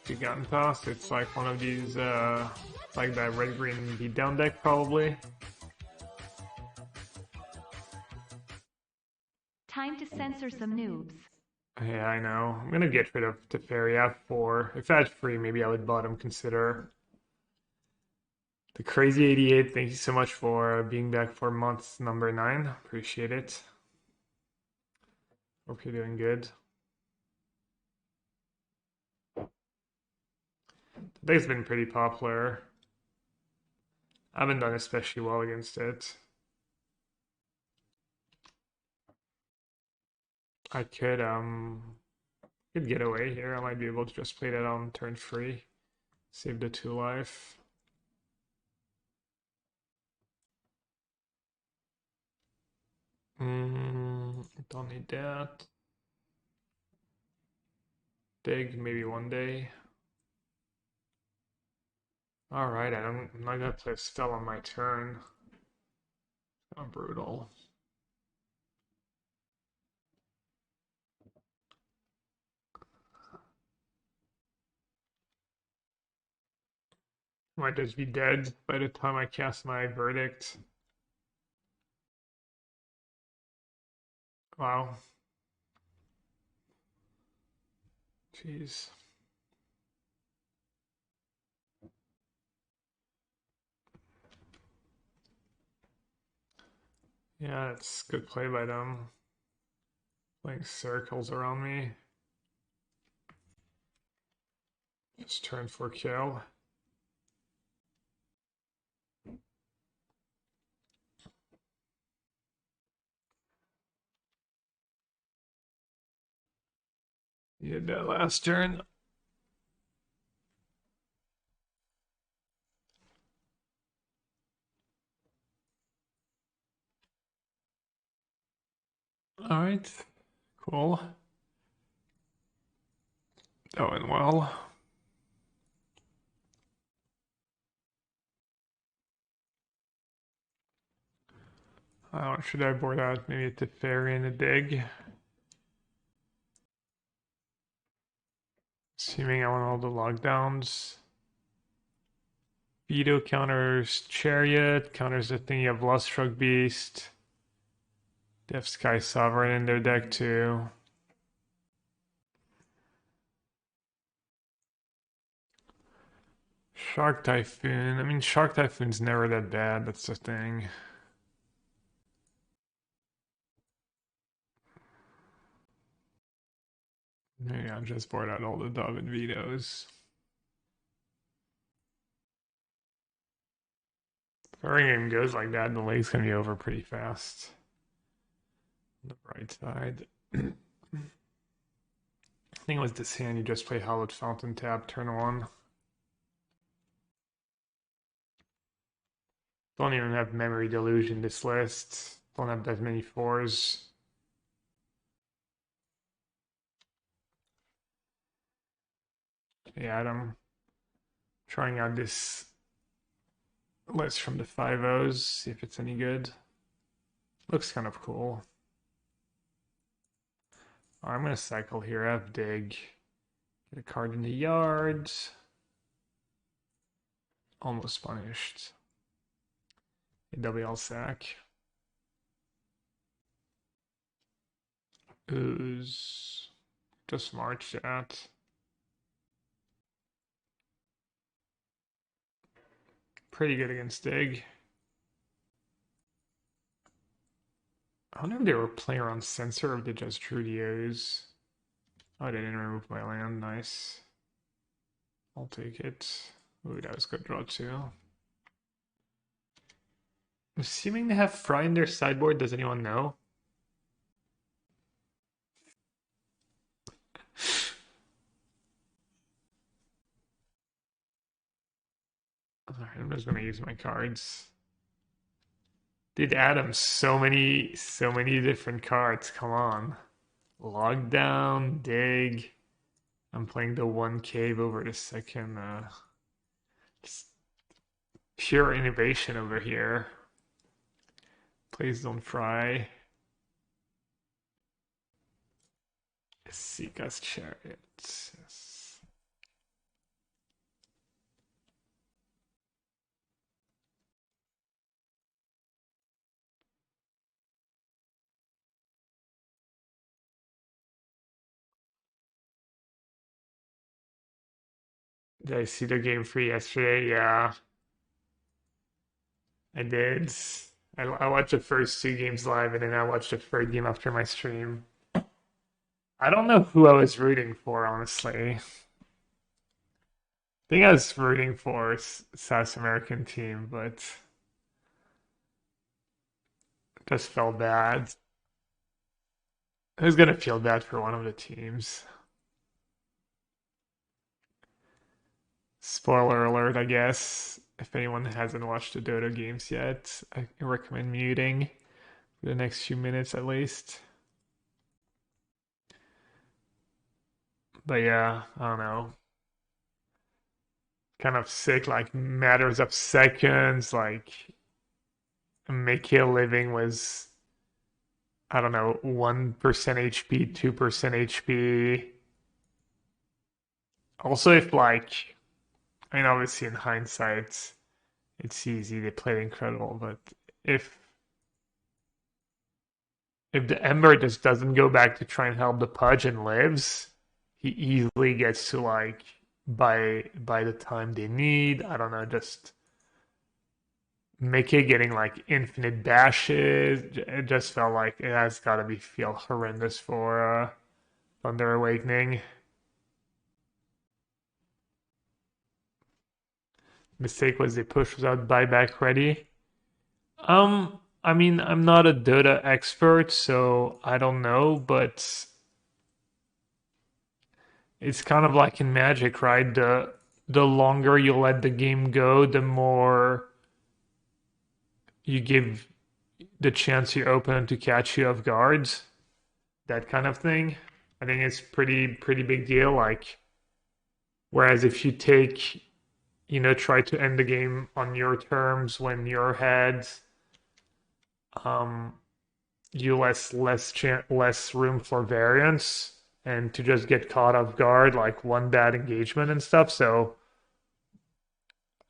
Gigantos. It's like one of these, it's like that red-green beatdown deck probably. Time to censor some noobs. Yeah, I know. I'm gonna get rid of Teferi at 4. If I had free, maybe I would bottom consider. The Crazy 88, thank you so much for being back for month number 9. Appreciate it. Hope you're doing good. The deck's been pretty popular. I haven't done especially well against it. I could get away here. I might be able to just play that on turn 3. Save the 2 life. Don't need that. Dig maybe one day. Alright, I'm not gonna play a spell on my turn. Kind of brutal. Might just be dead by the time I cast my verdict. Wow. Jeez. Yeah, it's good play by them. Playing circles around me. Just turn for kill. You did that last turn. Alright. Cool. That went well. Should I board out maybe a Teferi and a dig? Assuming I want all the lockdowns. Veto counters Chariot, counters the thing you have Luststruck Beast. They have Sky Sovereign in their deck too. Shark Typhoon. I mean, Shark Typhoon's never that bad, that's the thing. Maybe I'll just board out all the Dovin vetoes. If every game goes like that, the league's gonna be over pretty fast. On the bright side. I think it was this hand you just play Hallowed Fountain tap turn 1. Don't even have Memory Delusion this list. Don't have that many 4s. Yeah, I'm trying out this list from the 5-0s, see if it's any good. Looks kind of cool. I'm gonna cycle here, I have dig. Get a card in the yard. Almost punished. AWL sack. Ooze. Just march that. Pretty good against dig. I wonder if they were playing around Censor or if they just drew the O's. Oh, they didn't remove my land. Nice. I'll take it. Ooh, that was good draw too. Assuming they have Fry in their sideboard, does anyone know? Alright, I'm just gonna use my cards. Dude, Adam, so many different cards. Come on. Lockdown, dig. I'm playing the one cave over the second. Just pure innovation over here. Please don't fry. Seeker's Chariot. Yes. Did I see the game free yesterday? Yeah, I did. I watched the first two games live and then I watched the third game after my stream. I don't know who I was rooting for, honestly. I think I was rooting for South American team, but it just felt bad. I was gonna feel bad for one of the teams. Spoiler alert, I guess. If anyone hasn't watched the Dota games yet, I recommend muting for the next few minutes at least. But yeah, I don't know. Kind of sick, like matters of seconds, like make a living was, I don't know, 1% HP, 2% HP. Also, if like, I mean, obviously in hindsight, it's easy, they played incredible, but if if the Ember just doesn't go back to try and help the Pudge and lives, he easily gets to like by the time they need. I don't know, just Mickey getting like infinite bashes. It just felt like it has got to be feel horrendous for Thunder Awakening. Mistake was they pushed without buyback ready. I mean, I'm not a Dota expert, so I don't know, but it's kind of like in Magic, right? The longer you let the game go, the more you give the chance your opponent to catch you off guard. That kind of thing. I think it's pretty big deal. Like, whereas if you take, try to end the game on your terms when you're ahead, um, you less room for variance and to just get caught off guard, like one bad engagement and stuff. So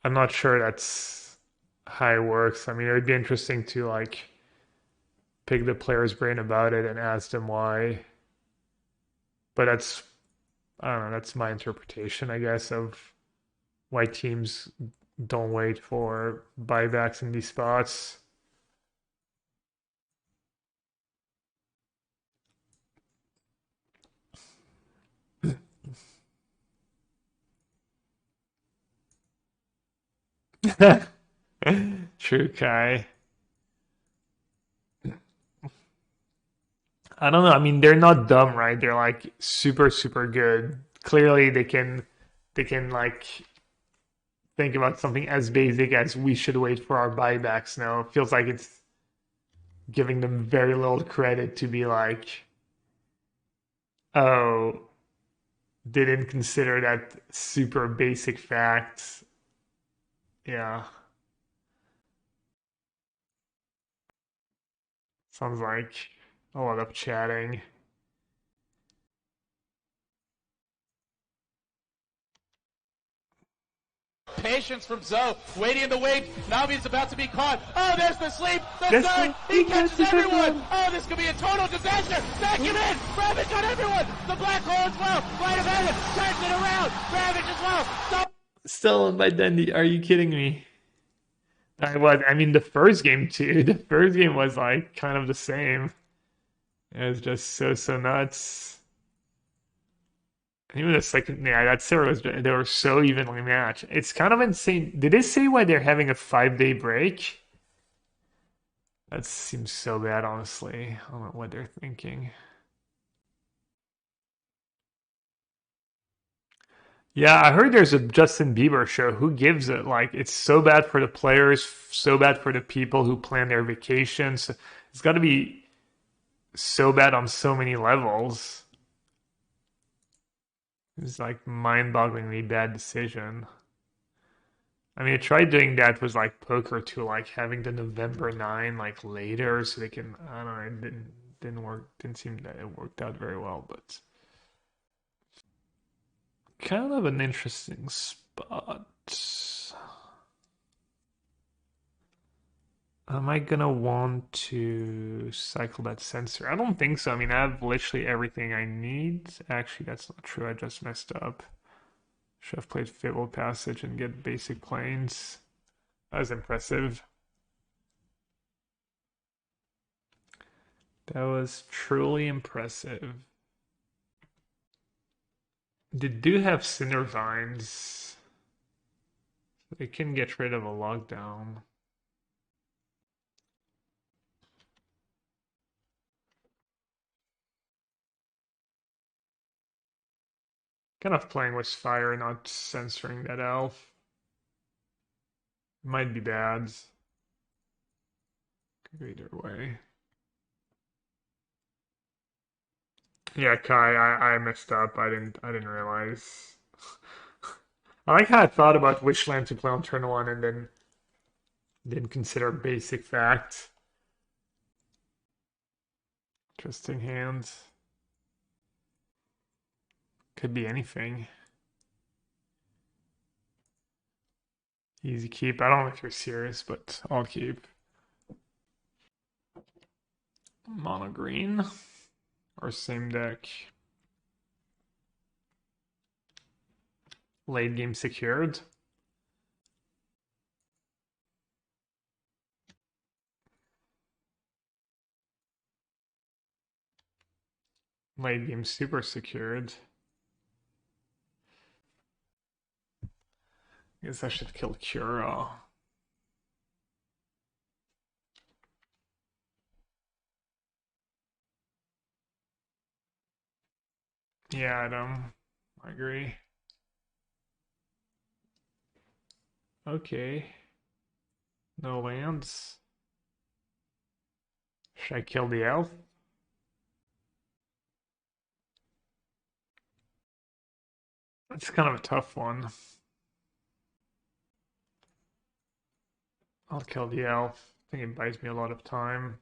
I'm not sure that's how it works. I mean, it would be interesting to like pick the player's brain about it and ask them why. But that's I don't know, that's my interpretation, I guess, of why teams don't wait for buybacks in these spots. True, Kai. I don't know. I mean, they're not dumb, right? They're like super good. Clearly, they can like think about something as basic as we should wait for our buybacks now. It feels like it's giving them very little credit to be like, oh, they didn't consider that super basic fact. Yeah, sounds like a lot of chatting. Patience from Zoe, waiting in the wings. Navi's about to be caught. Oh, there's the sleep. The Yes, third. He catches everyone. Oh, this could be a total disaster. Back him in. Ravage on everyone. The black hole as well. Right of heaven. Turns it around. Ravage as well. Stolen by Dundee. Are you kidding me? I was. I mean, the first game too. The first game was like kind of the same. It was just so nuts. And even the second, yeah, that series they were so evenly matched. It's kind of insane. Did they say why they're having a 5-day break? That seems so bad, honestly. I don't know what they're thinking. Yeah, I heard there's a Justin Bieber show. Who gives it? Like, it's so bad for the players, so bad for the people who plan their vacations. It's got to be so bad on so many levels. It's like mind-bogglingly bad decision. I mean, I tried doing that with like poker too, like having the November 9 like later so they can. I don't know. It didn't work. Didn't seem that it worked out very well, but kind of an interesting spot. Am I gonna want to cycle that Censor? I don't think so. I mean, I have literally everything I need. Actually, that's not true. I just messed up. Should have played Fabled Passage and get basic planes. That was impressive. That was truly impressive. They do have Cinder Vines. They can get rid of a lockdown. Kind of playing with fire, not censoring that elf. Might be bad. Could go either way. Yeah, Kai, I messed up. I didn't realize. I like how I thought about which land to play on turn one and then didn't consider basic fact. Interesting hand. Could be anything. Easy keep. I don't know if you're serious, but I'll keep. Mono green. Or same deck. Late game secured. Late game super secured. Guess I should kill Cura. Yeah, Adam. I agree. Okay. No lands. Should I kill the elf? That's kind of a tough one. I'll kill the elf. I think it buys me a lot of time.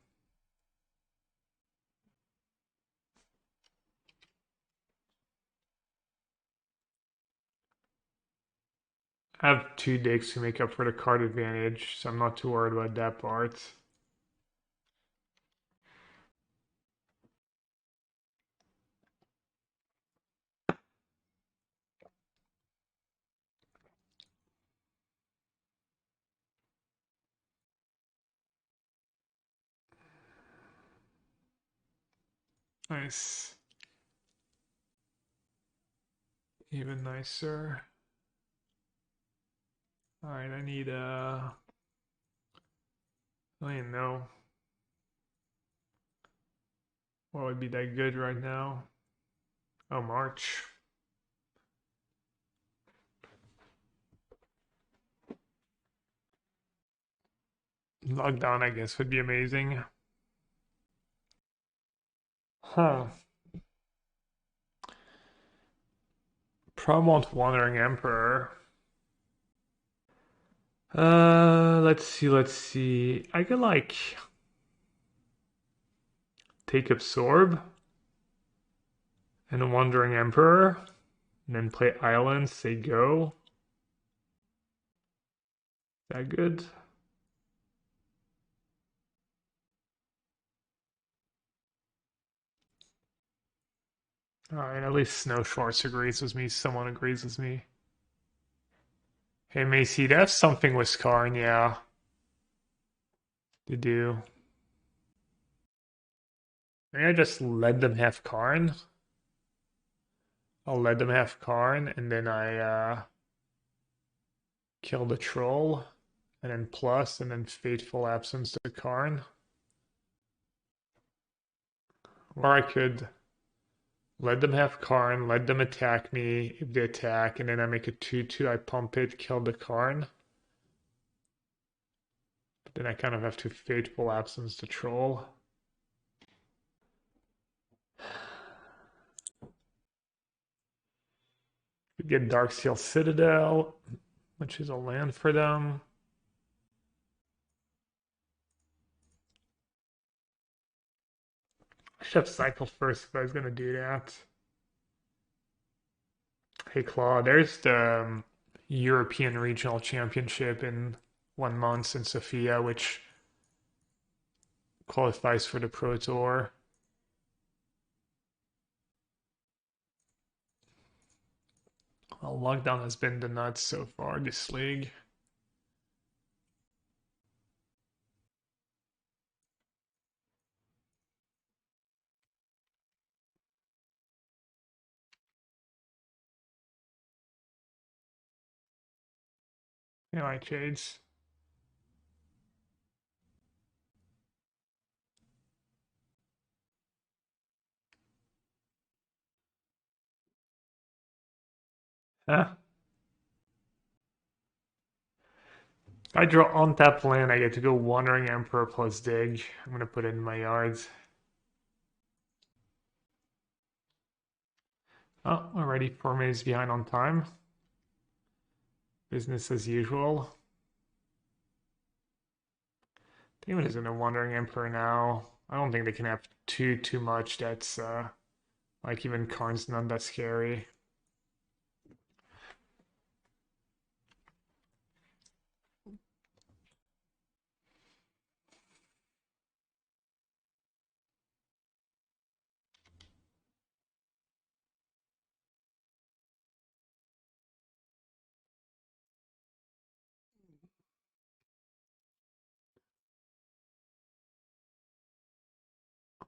I have 2 decks to make up for the card advantage, so I'm not too worried about that part. Nice. Even nicer. Alright, I need I don't even know what would be that good right now. Oh, March. Lockdown, I guess, would be amazing. Huh. Probably Wandering Emperor. Let's see. I could like take Absorb and a Wandering Emperor, and then play Islands, say go. Is that good? Alright, at least Snow Schwartz agrees with me. Someone agrees with me. Hey, Macy, that's something with Skarn, yeah. To do. Maybe I just let them have Karn. I'll let them have Karn, and then I kill the troll, and then plus, and then Fateful Absence to Karn. Or I could let them have Karn, let them attack me if they attack, and then I make a 2/2, I pump it, kill the Karn. But then I kind of have to Fateful Absence the troll. We get Darksteel Citadel, which is a land for them. I should have cycled first if I was going to do that. Hey, Claw, there's the European Regional Championship in 1 month in Sofia, which qualifies for the Pro Tour. Well, lockdown has been the nuts so far this league. Yeah, I trades. Huh? If I draw on tap land, I get to go Wandering Emperor plus dig. I'm gonna put it in my yards. Oh, already 4 minutes behind on time. Business as usual. Demon is in a Wandering Emperor now. I don't think they can have too much that's like even Karn's not that scary.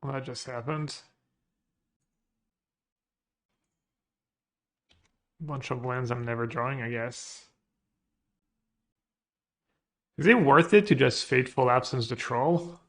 Well, that just happened. Bunch of lands I'm never drawing, I guess. Is it worth it to just Fateful Absence the troll?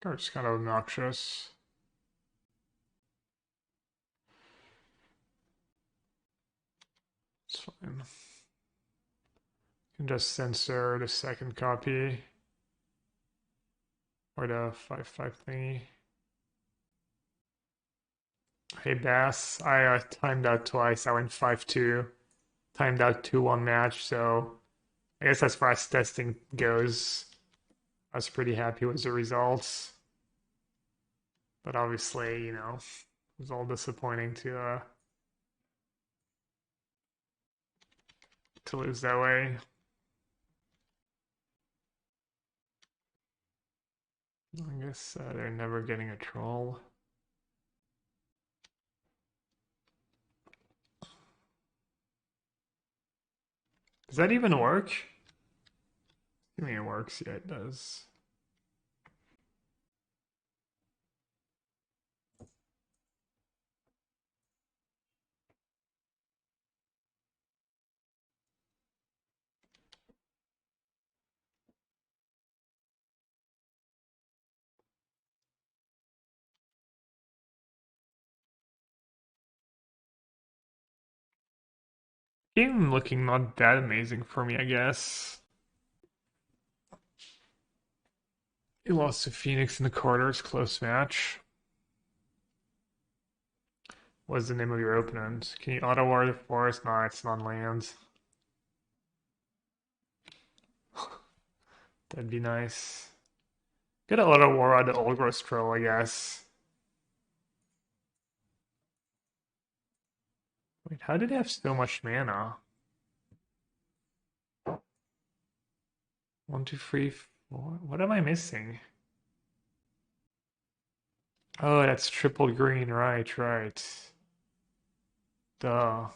Card's kind of obnoxious. It's fine. You can just censor the second copy. Or the 5/5 thingy. Hey Bass, I timed out twice. I went 5-2. Timed out 2-1 match, so I guess as far as testing goes, I was pretty happy with the results. But obviously, you know, it was all disappointing to lose that way. I guess they're never getting a troll. Does that even work? I mean, it works. Yeah, it does. Game looking not that amazing for me, I guess. He lost to Phoenix in the quarters, close match. What's the name of your opponent? Can you Otawara the forest? Nah, it's non lands. That'd be nice. Get a Otawara the Old Gross Troll, I guess. Wait, how did they have so much mana? 1, 2, 3, 4. What am I missing? Oh, that's triple green, right. Duh.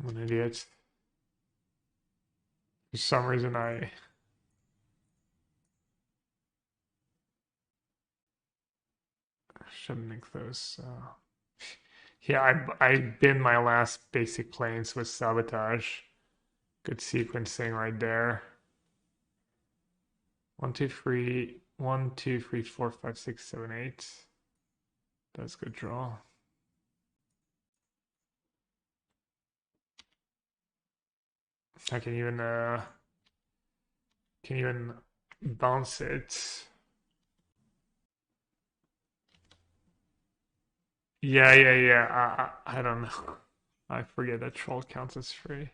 I'm an idiot. For some reason I shouldn't make those. Yeah, I bin my last basic planes with Sabotage. Good sequencing right there. 1, 2, 3, 1, 2, 3, 4, 5, 6, 7, 8. That's good draw. I can even bounce it. Yeah. I don't know. I forget that troll counts as free.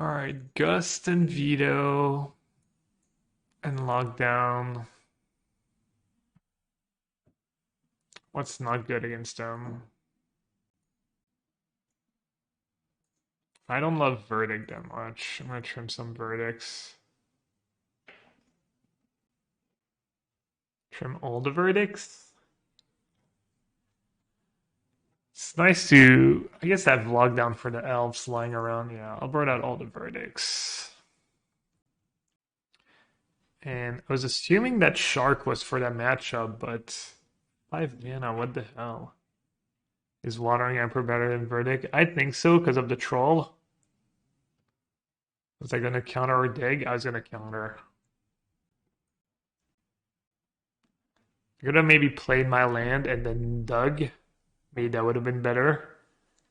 Alright, Gust and Veto and Lockdown. What's not good against them? I don't love Verdict that much. I'm gonna trim some Verdicts. Trim all the Verdicts. It's nice to, I guess, have Lockdown for the elves lying around. Yeah, I'll burn out all the Verdicts. And I was assuming that Shark was for that matchup, but 5 mana, what the hell? Is Watering Emperor better than Verdict? I think so, because of the troll. Was I going to counter or dig? I was going to counter. I could have maybe played my land and then dug. Maybe that would have been better.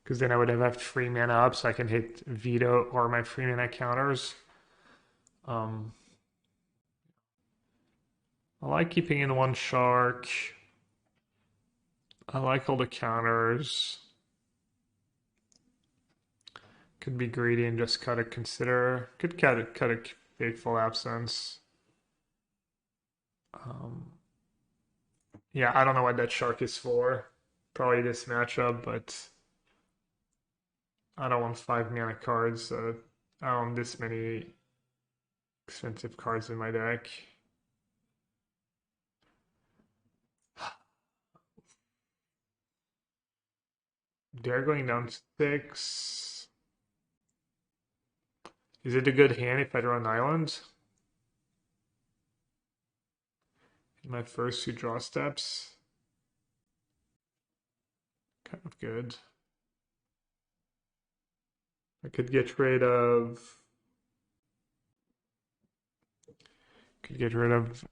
Because then I would have had 3 mana up so I can hit Veto or my 3 mana counters. I like keeping in one Shark. I like all the counters. Could be greedy and just cut a Consider. Could cut a Fateful Absence. Yeah, I don't know what that Shark is for. Probably this matchup, but I don't want 5 mana cards. I don't want this many expensive cards in my deck. They're going down 6. Is it a good hand if I draw an island? In my first 2 draw steps? Kind of good. I could get rid of... Could get rid of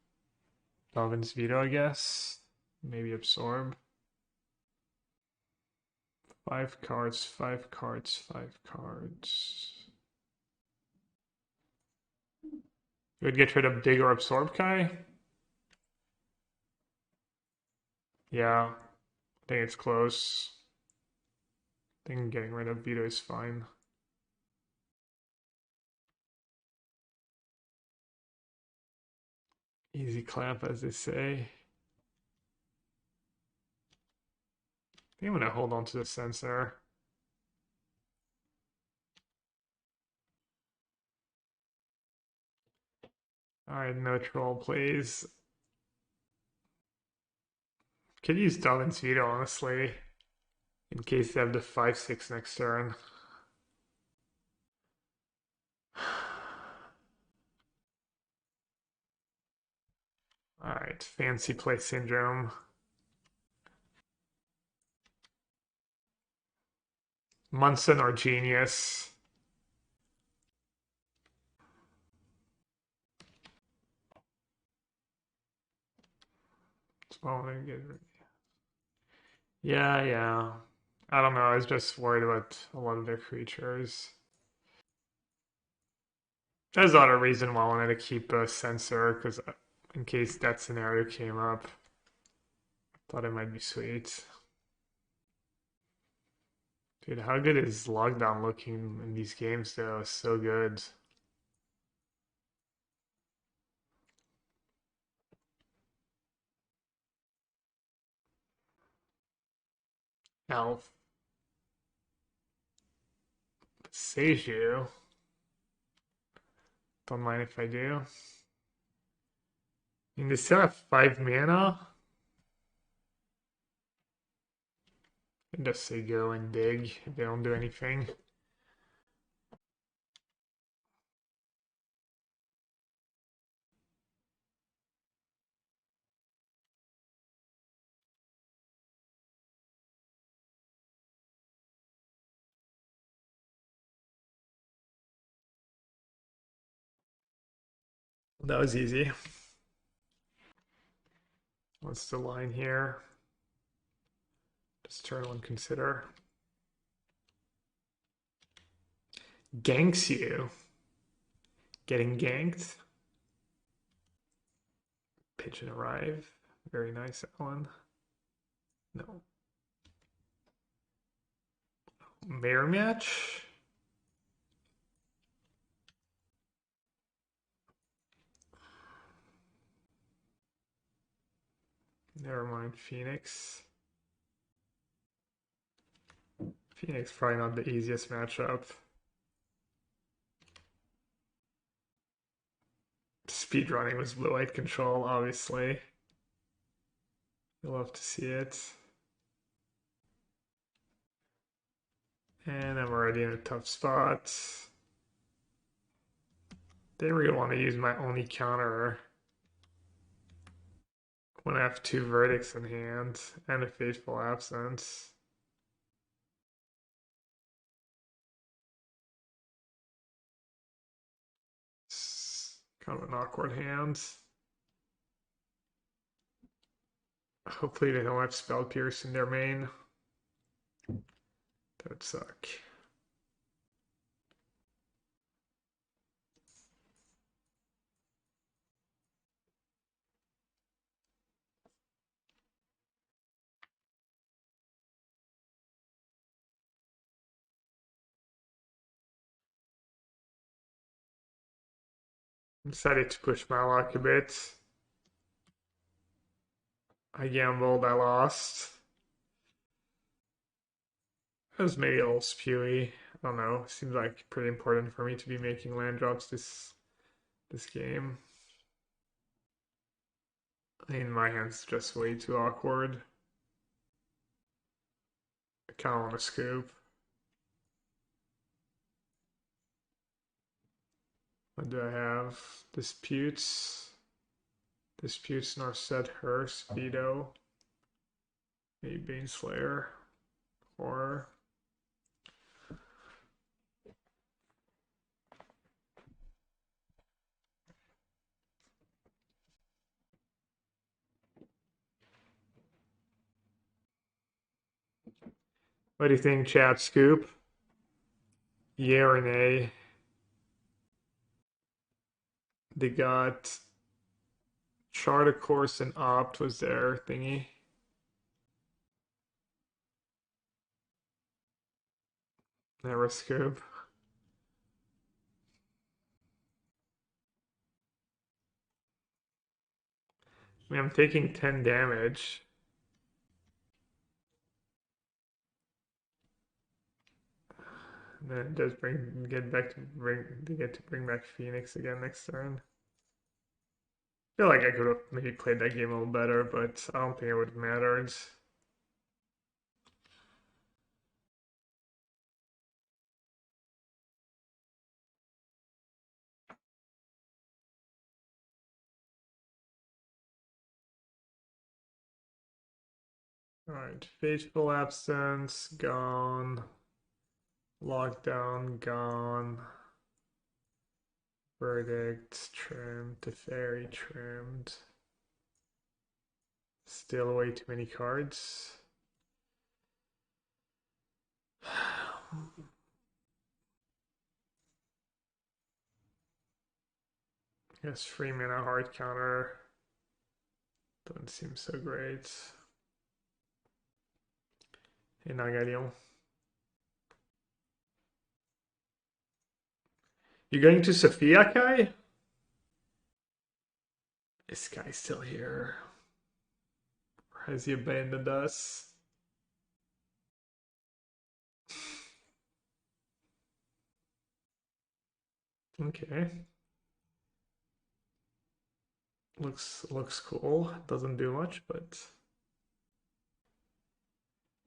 Dovin's Veto, I guess. Maybe absorb. 5 cards, 5 cards, 5 cards. You would get rid of Dig or Absorb, Kai? Yeah, I think it's close. I think getting rid of Veto is fine. Easy clap, as they say. I think I'm going to hold on to the Censor. Alright, no troll, please. Could use Dovin's Veto, honestly. In case they have the 5-6 next turn. Alright, fancy play syndrome. Munson or Genius. Yeah. I don't know, I was just worried about a lot of their creatures. There's not a reason why I wanted to keep a Censor, because in case that scenario came up, thought it might be sweet. Dude, how good is Lockdown looking in these games, though? So good. Elf. Seiju. Don't mind if I do. I mean, they still have 5 mana. And just say go and dig if they don't do anything. That was easy. What's the line here? Just turn one Consider. Ganks you. Getting ganked. Pitch and arrive. Very nice, that one. No. Mirror match. Never mind, Phoenix. Phoenix probably not the easiest matchup. Speedrunning was blue-white control, obviously. You'll love to see it. And I'm already in a tough spot. Didn't really want to use my only counter when I have 2 verdicts in hand and a Fateful Absence. It's kind of an awkward hand. Hopefully they don't have Spell Pierce in their main. That would suck. I decided to push my luck a bit. I gambled, I lost. It was maybe a little spewy. I don't know. Seems like pretty important for me to be making land drops this game. I mean, my hand's just way too awkward. I kind of want to scoop. What do I have? Disputes. Disputes, Narset, Hearse, Veto. Maybe Baneslayer. Horror. What do you think, chat? Scoop? Yeah or nay? They got Chart of Course and Opt was their thingy. Never scoop. I mean, I'm taking 10 damage. And then just get to bring back Phoenix again next turn. I feel like I could have maybe played that game a little better, but I don't think it would have mattered. Alright, Fateful Absence, gone. Lockdown, gone. Verdict, trimmed. Teferi, trimmed. Still way too many cards. Yes, 3 mana hard counter. Doesn't seem so great. Hey, Gabriel. You going to Sophia, Kai? Is Kai still here? Or has he abandoned us? Okay. Looks cool. Doesn't do much, but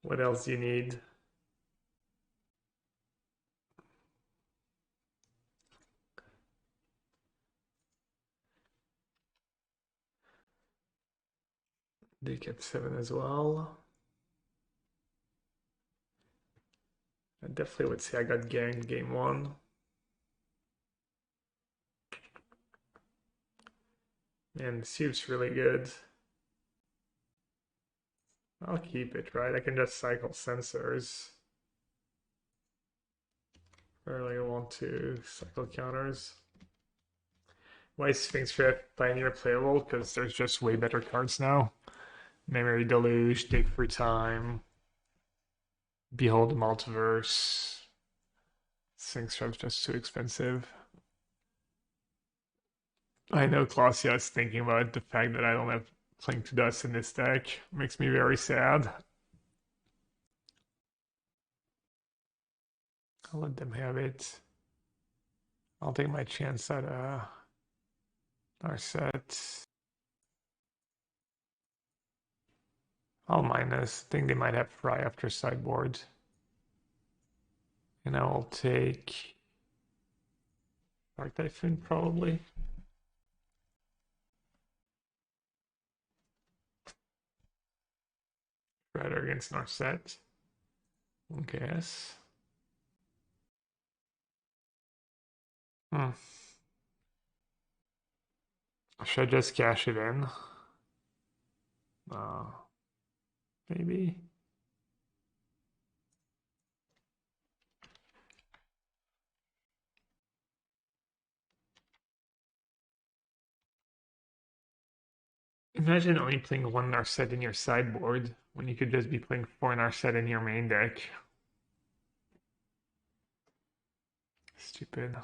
what else do you need? They kept 7 as well. I definitely would say I got ganked game 1. Man, the suit's really good. I'll keep it, right? I can just cycle sensors. I really want to cycle counters. Why is Sphinx Pioneer playable? Because there's just way better cards now. Memory Deluge, Dig for Time, Behold the Multiverse. Sphinx Trap's just too expensive. I know Clausia is thinking about the fact that I don't have playing to dust in this deck. Makes me very sad. I'll let them have it. I'll take my chance at our set. I'll minus. I think they might have Fry after sideboard. And I will take Shark Typhoon probably. Shredder against our set. Guess. Should I just cash it in? Maybe. Imagine only playing one Narset in your sideboard when you could just be playing 4 Narset in your main deck. Stupid.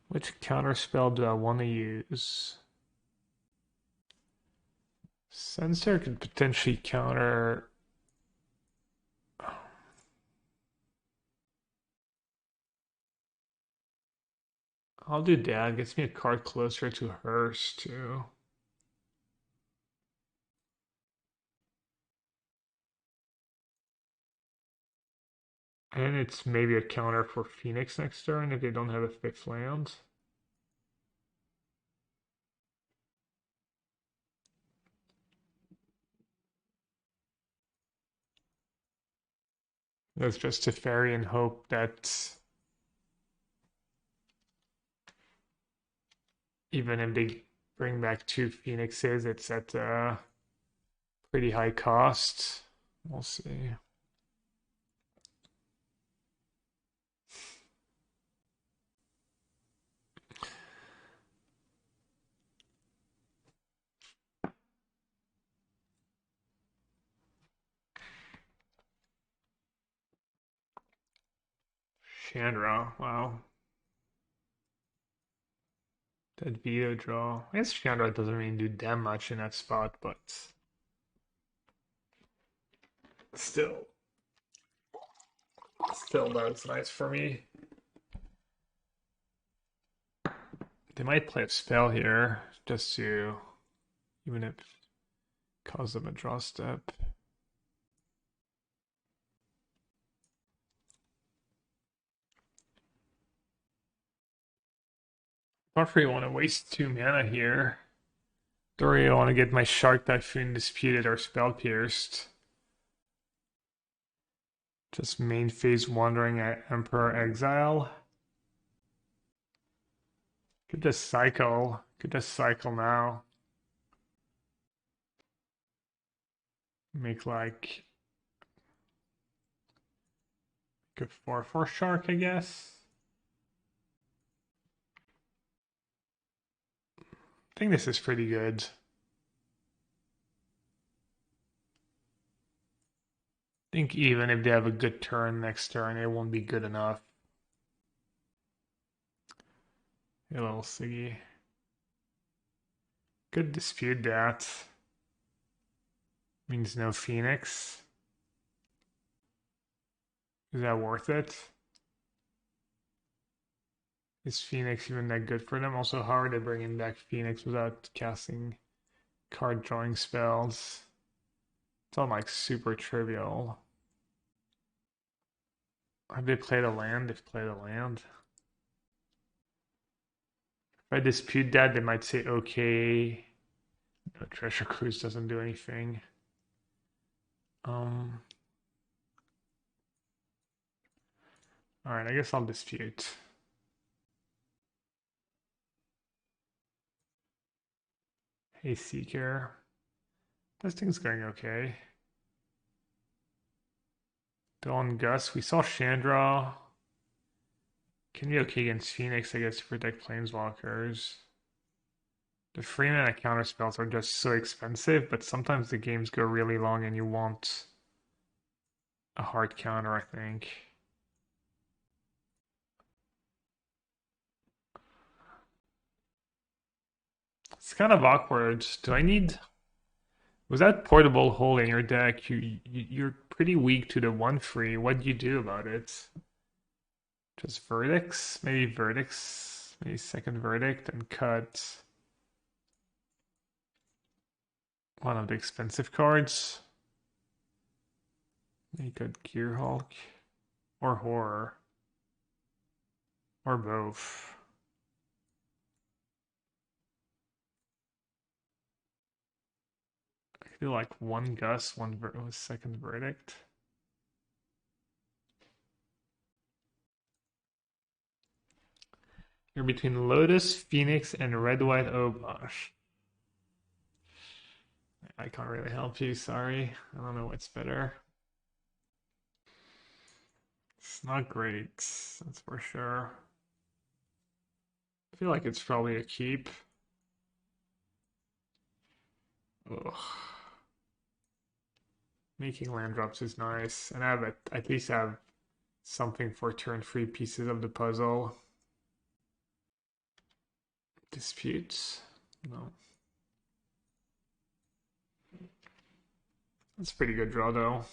Which counter spell do I want to use? Censor could potentially counter. I'll do that. Gets me a card closer to hers too. And it's maybe a counter for Phoenix next turn if they don't have a 5th land. That's just Teferi and hope that even if they bring back 2 Phoenixes, it's at a pretty high cost. We'll see. Chandra, wow. That Veto draw. I guess Chandra doesn't really do that much in that spot, but still that's nice for me. They might play a spell here just to, even if cause them a draw step. Not really want to waste 2 mana here. Don't really want to get my Shark Typhoon disputed or spell pierced. Just main phase wandering at Emperor Exile. Could just cycle. Could just cycle now. Make like a 4/4 Shark, I guess. I think this is pretty good. I think even if they have a good turn next turn, it won't be good enough. A little Siggy. Could dispute that. Means no Phoenix. Is that worth it? Is Phoenix even that good for them? Also, how are they bringing back Phoenix without casting card drawing spells? It's all like super trivial. Have they played a land? They've played a land. If I dispute that, they might say, okay. No, Treasure Cruise doesn't do anything. Alright, I guess I'll dispute. Hey, Seeker. This thing's going okay. Dawn Gus. We saw Chandra. Can be okay against Phoenix, I guess, to protect Planeswalkers. The 3-mana counter spells are just so expensive, but sometimes the games go really long and you want a hard counter, I think. It's kind of awkward. Do I need... Was that portable hole in your deck? You're pretty weak to the 1/3. What do you do about it? Just verdicts? Maybe verdicts? Maybe second verdict and cut one of the expensive cards. Maybe cut Gearhulk or Horror or both. I could do like one Gust, one second verdict. You're between Lotus, Phoenix, and Red White Obosh. I can't really help you, sorry. I don't know what's better. It's not great, that's for sure. I feel like it's probably a keep. Ugh. Making land drops is nice, and I have at least have something for turn 3 pieces of the puzzle. Disputes? No. That's a pretty good draw though.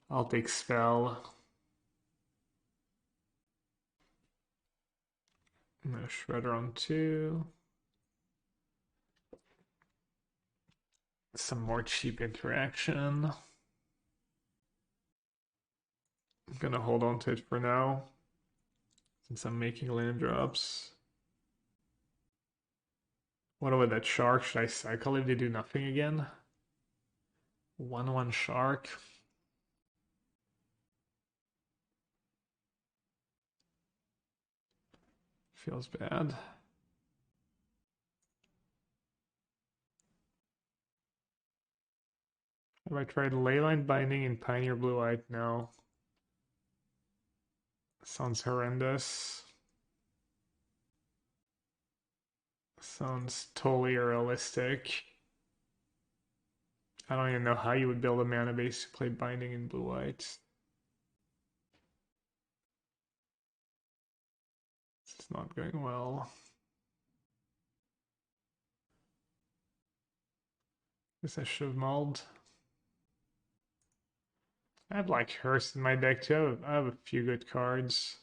I'll take Spell. No Shredder on 2. Some more cheap interaction. I'm gonna hold on to it for now, since I'm making land drops. What about that Shark? Should I cycle if they do nothing again? 1/1 Shark. Feels bad. Have I tried Leyline Binding in Pioneer Blue-White? No. Sounds horrendous. Sounds totally irrealistic. I don't even know how you would build a mana base to play Binding in Blue-White. It's not going well. Guess I should have mulled. I have like Hearst in my deck too. I have a few good cards.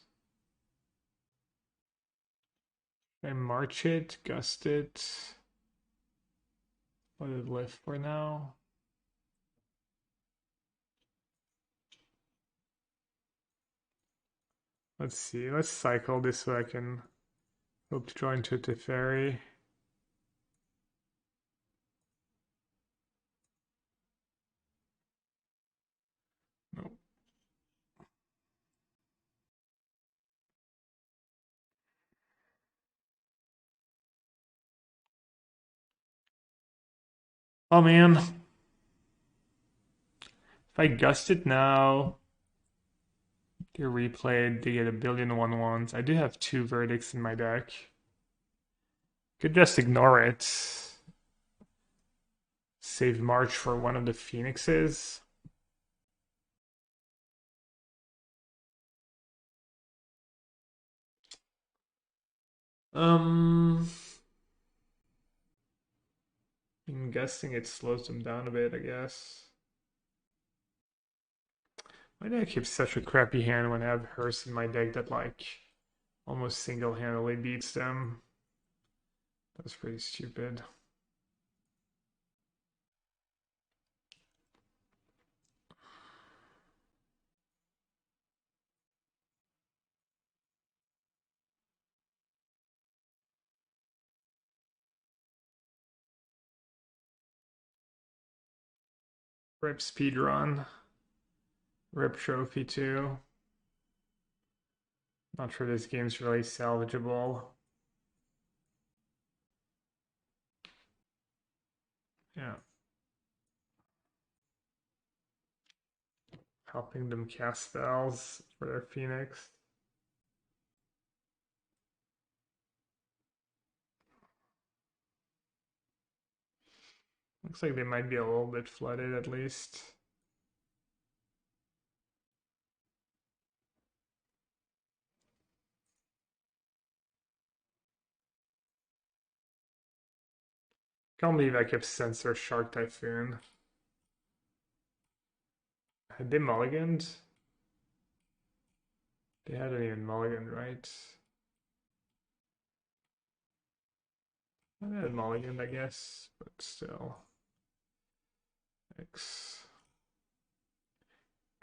I march it, gust it. Let it live for now. Let's see. Let's cycle this so I can hope to draw into Teferi. Nope. Oh man. If I gust it now, get replayed, they get a billion 1/1s. I do have 2 verdicts in my deck. Could just ignore it. Save March for one of the Phoenixes. I'm guessing it slows them down a bit, I guess. Why do I keep such a crappy hand when I have Hearst in my deck that like almost single-handedly beats them? That's pretty stupid. Rip speedrun. Rip trophy too. Not sure this game's really salvageable. Yeah. Helping them cast spells for their Phoenix. Looks like they might be a little bit flooded at least. Can't believe I kept Censor Shark Typhoon. Had they mulliganed? They hadn't even mulliganed, right? They had mulliganed, I guess, but still. X.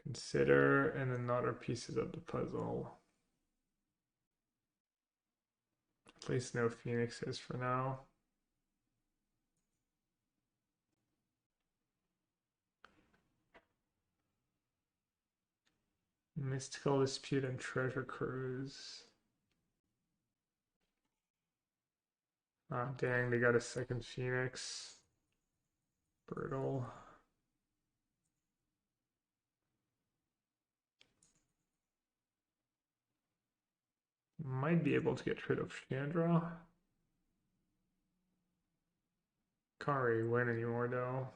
Consider, and then other pieces of the puzzle. At least no phoenixes for now. Mystical Dispute and Treasure Cruise. Ah, dang, they got a second phoenix. Brutal. Might be able to get rid of Chandra. Can't really win anymore though.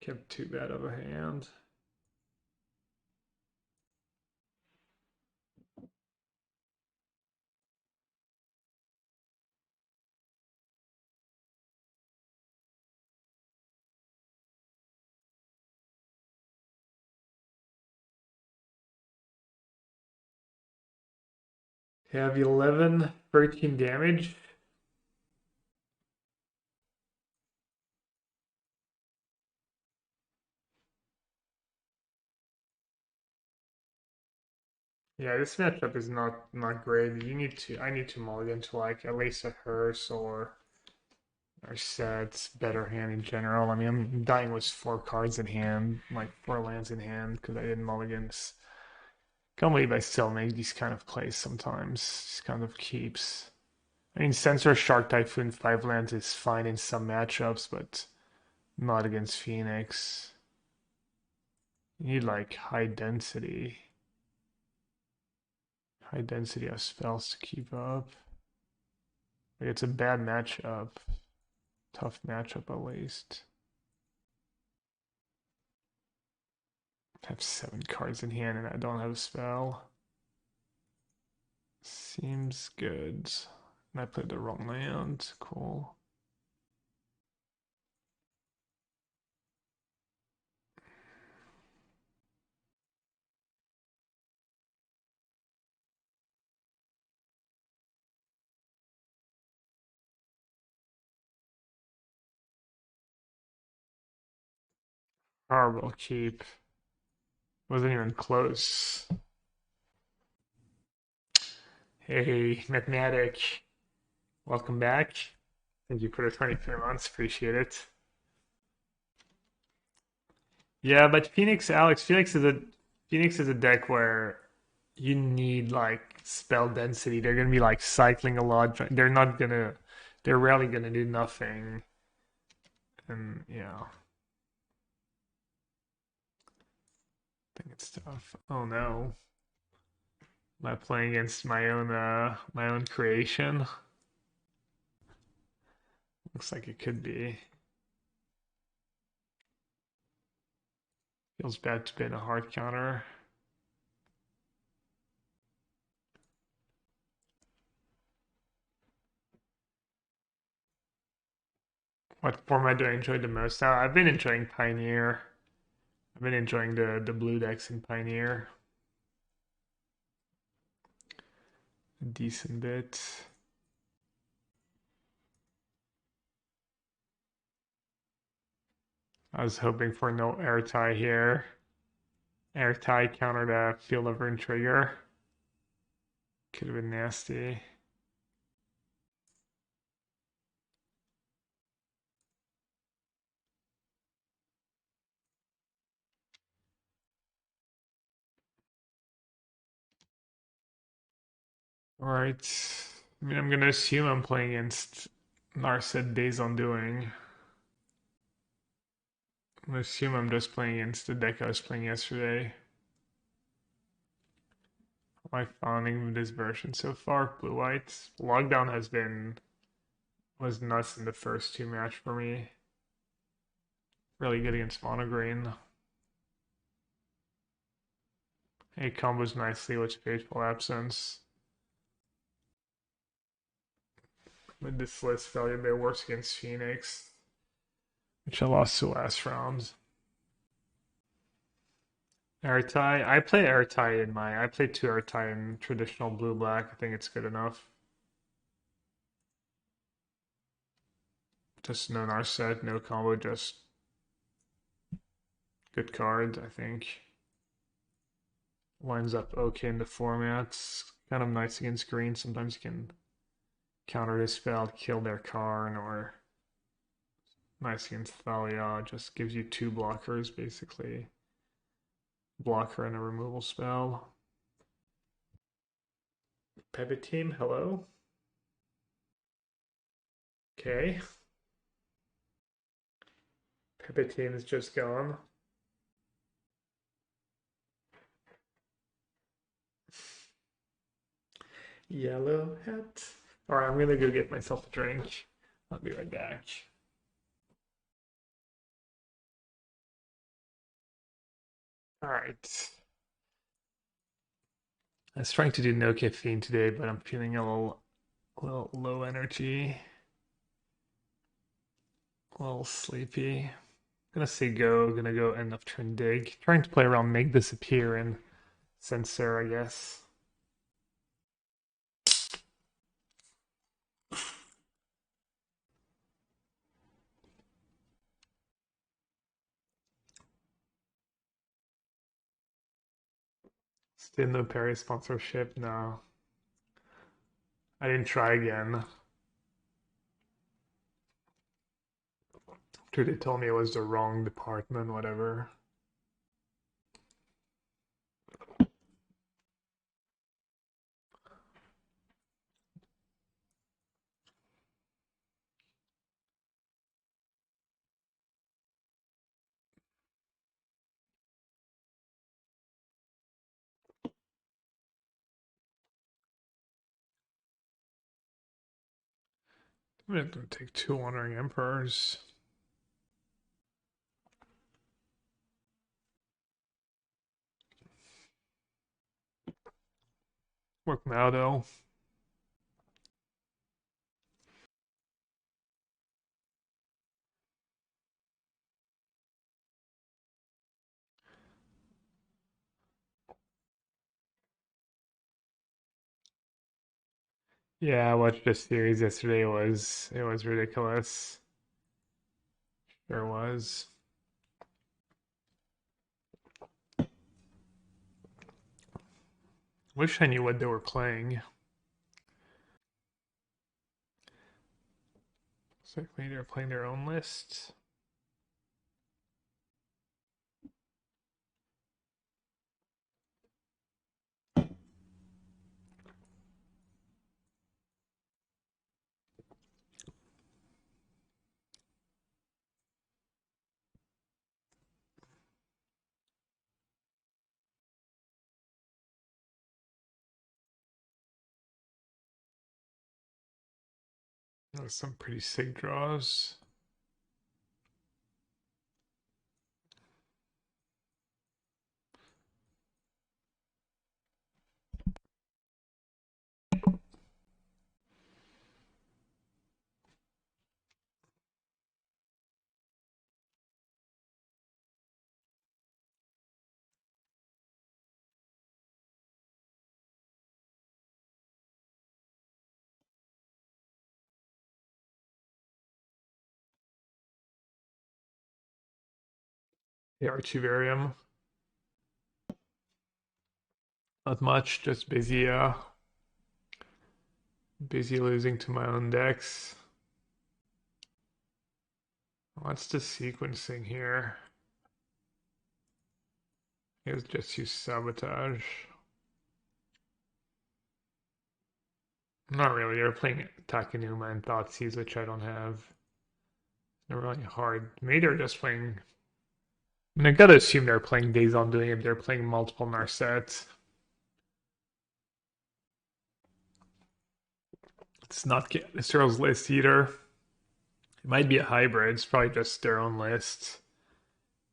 Kept too bad of a hand. Have 11, 13 damage. Yeah, this matchup is not great. I need to mulligan to like at least a hearse or sets, better hand in general. I mean, I'm dying with 4 cards in hand, like 4 lands in hand, because I didn't mulligans. Can't believe I still make these kind of plays sometimes. These kind of keeps. I mean, Censor Shark Typhoon 5 lands is fine in some matchups, but not against Phoenix. You need like high density of spells to keep up. Like, it's a bad matchup. Tough matchup at least. I have 7 cards in hand and I don't have a spell. Seems good. And I played the wrong land. Cool. Horrible keep. Wasn't even close. Hey, Mathematic. Welcome back. Thank you for the 23 months. Appreciate it. Yeah, but Phoenix is a deck where you need like spell density. They're gonna be like cycling a lot. They're rarely gonna do nothing. And yeah. I think it's tough. Oh no. Am I playing against my own creation? Looks like it could be. Feels bad to be in a hard counter. What format do I enjoy the most now? I've been enjoying Pioneer. I've been enjoying the blue decks in Pioneer a decent bit. I was hoping for no airtie here. Airtie counter the Field of Ruin trigger. Could have been nasty. Alright. I mean, I'm gonna assume I'm playing against Narset Days Undoing. I'm gonna assume I'm just playing against the deck I was playing yesterday. My finding with this version so far, blue-white. Lockdown was nuts in the first two match for me. Really good against mono green. It combos nicely with Fateful Absence. With this list, value bit works against Phoenix, which I lost to last round. Airtie. I play Airtie in my. I play two Airtie in traditional blue black. I think it's good enough. Just no Narset, no combo, just good card, I think. Lines up okay in the formats. Kind of nice against green. Sometimes you can counter this spell, kill their card, or nice against Thalia. Just gives you two blockers basically. Blocker and a removal spell. Pepe team, hello. Okay. Pepe team is just gone. Yellow hat. Alright, I'm gonna go get myself a drink. I'll be right back. Alright. I was trying to do no caffeine today, but I'm feeling a little low energy. A little sleepy. Gonna say go, gonna go end of turn dig. Trying to play around make disappear and Censor, I guess. Still no Perry sponsorship, no. I didn't try again. After they told me it was the wrong department, whatever. I'm gonna take two Wandering Emperors. Work now though. Yeah, I watched this series yesterday. It was ridiculous. There was. Wish I knew what they were playing. Looks like maybe they're playing their own list. There's some pretty sick draws. The Archivarium. Not much, just busy busy losing to my own decks. What's the sequencing here? It was just use Sabotage. Not really, they're playing Takenuma and Thoughtseize, which I don't have. They're really hard. Maybe they're just playing. I mean, I gotta assume they're playing Days on Doing if they're playing multiple Narsets. It's not Cyril's list either. It might be a hybrid. It's probably just their own list.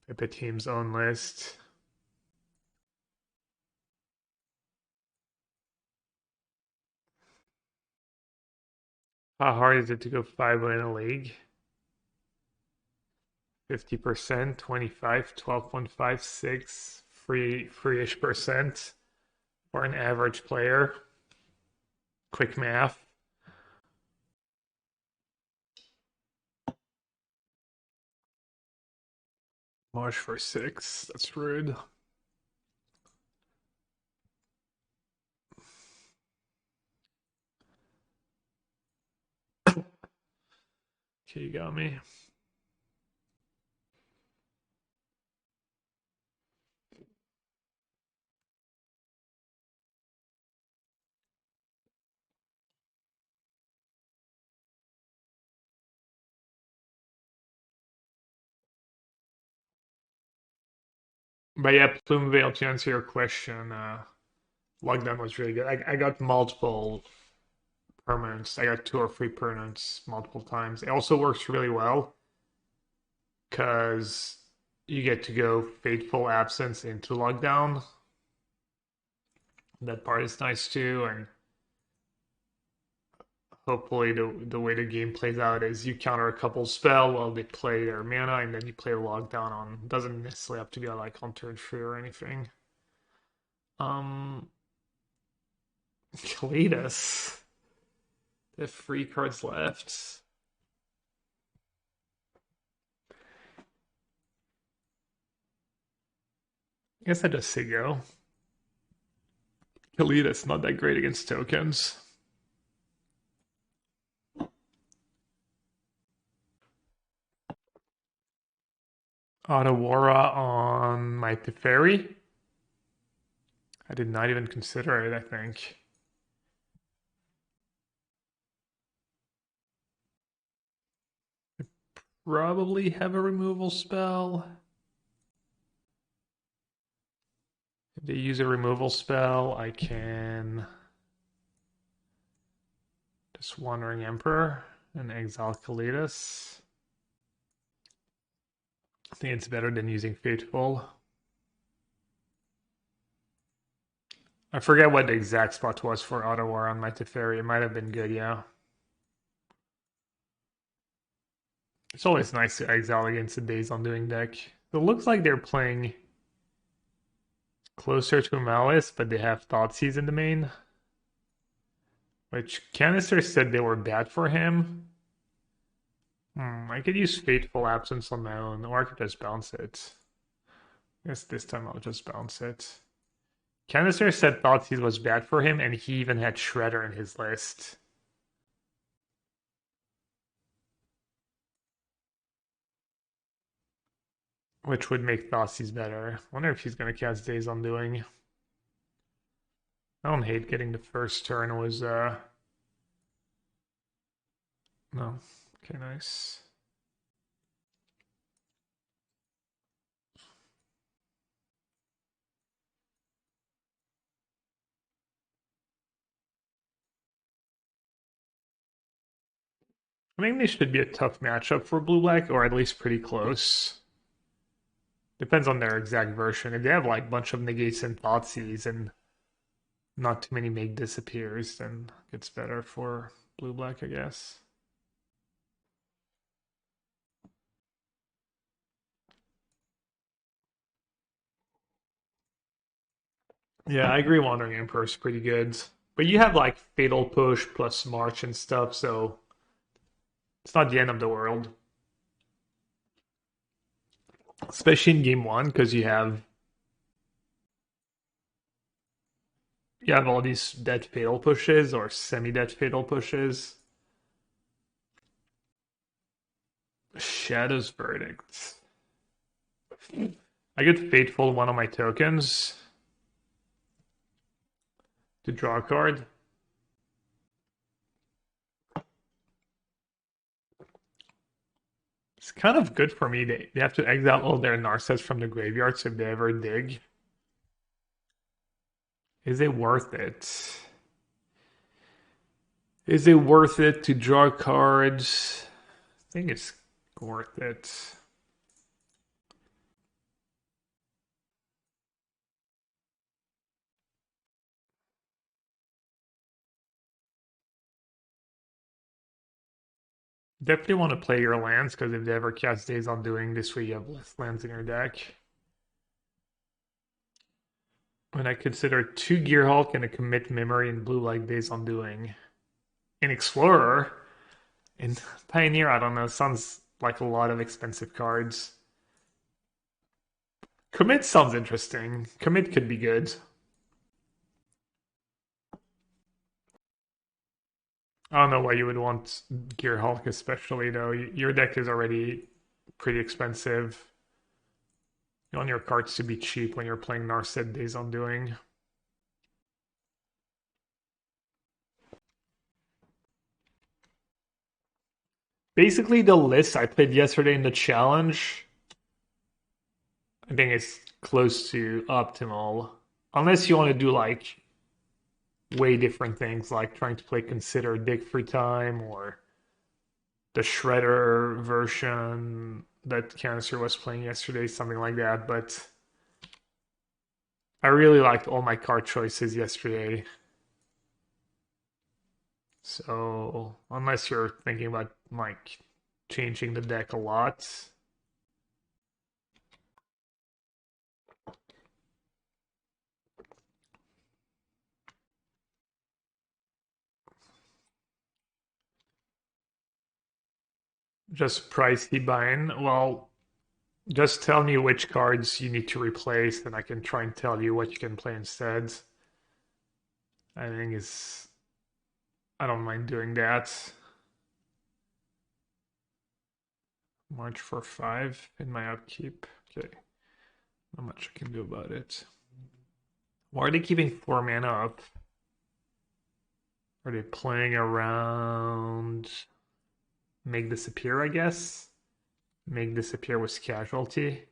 The team's own list. How hard is it to go 5-0 in a league? 50%, 25, 12.56, free-ish percent for an average player. Quick math. March for 6. That's rude. Okay, you got me. But yeah, Plumevale, to answer your question, Lockdown was really good. I got multiple permanents. I got 2 or 3 permanents multiple times. It also works really well because you get to go Fateful Absence into Lockdown. That part is nice too, and hopefully the way the game plays out is you counter a couple spell while they play their mana, and then you play Lockdown on. Doesn't necessarily have to be like on turn 3 or anything. Cletus. They have 3 cards left. I guess I just say go. Cletus not that great against tokens. Otawara on my Teferi. I did not even consider it, I think. I probably have a removal spell. If they use a removal spell, I can just Wandering Emperor and exile Cletus. I think it's better than using Fateful. I forget what the exact spot was for Otawara on my Teferi. It might have been good, yeah. It's always nice to exile against the Days Undoing deck. It looks like they're playing closer to Malice, but they have Thoughtseize in the main. Which Canister said they were bad for him. I could use Fateful Absence on my own, or I could just bounce it. I guess this time I'll just bounce it. Canister said Thoughtseize was bad for him, and he even had Shredder in his list. Which would make Thoughtseize better. Wonder if he's going to cast Days Undoing. I don't hate getting the first turn was, No. Okay, nice. I think this should be a tough matchup for Blue-Black, or at least pretty close. Depends on their exact version. If they have like a bunch of negates and Thoughtseize and not too many make disappears, then it's better for Blue-Black, I guess. Yeah, I agree Wandering Emperor is pretty good. But you have like Fatal Push plus March and stuff, so it's not the end of the world. Especially in game 1, because you have all these dead fatal pushes or semi-dead fatal pushes. Shadow's Verdict. I get Fateful one of my tokens to draw a card. It's kind of good for me. They have to exile all their Narcissist from the graveyards if they ever dig. Is it worth it? Is it worth it to draw cards? I think it's worth it. Definitely want to play your lands because if they ever cast Days Undoing this way, you have less lands in your deck. When I consider 2 Gearhulk and a Commit Memory in blue like Days Undoing. In Explorer, in Pioneer, I don't know, sounds like a lot of expensive cards. Commit sounds interesting. Commit could be good. I don't know why you would want Gearhulk especially though. Your deck is already pretty expensive. You want your cards to be cheap when you're playing Narset Days Undoing. Basically, the list I played yesterday in the challenge, I think it's close to optimal. Unless you want to do like way different things, like trying to play Consider Dig for Time or the Shredder version that Cancer was playing yesterday, something like that. But I really liked all my card choices yesterday. So unless you're thinking about like changing the deck a lot. Just pricey buying. Well, just tell me which cards you need to replace, and I can try and tell you what you can play instead. I think it's. I don't mind doing that. March for 5 in my upkeep. Okay. Not much I can do about it. Why are they keeping 4 mana up? Are they playing around Make Disappear, I guess? Make Disappear was Casualty.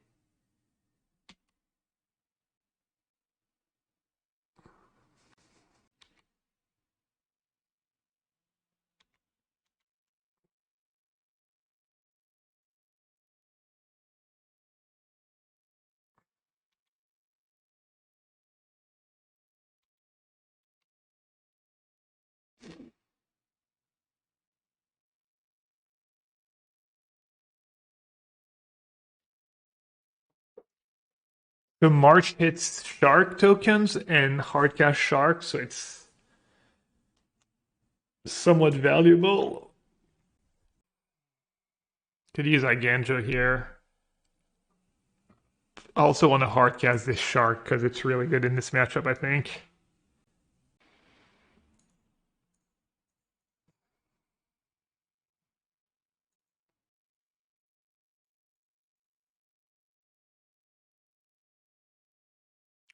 The March hits Shark tokens and hardcast Shark, so it's somewhat valuable. Could use Eiganjo here. I also want to hardcast this Shark because it's really good in this matchup, I think.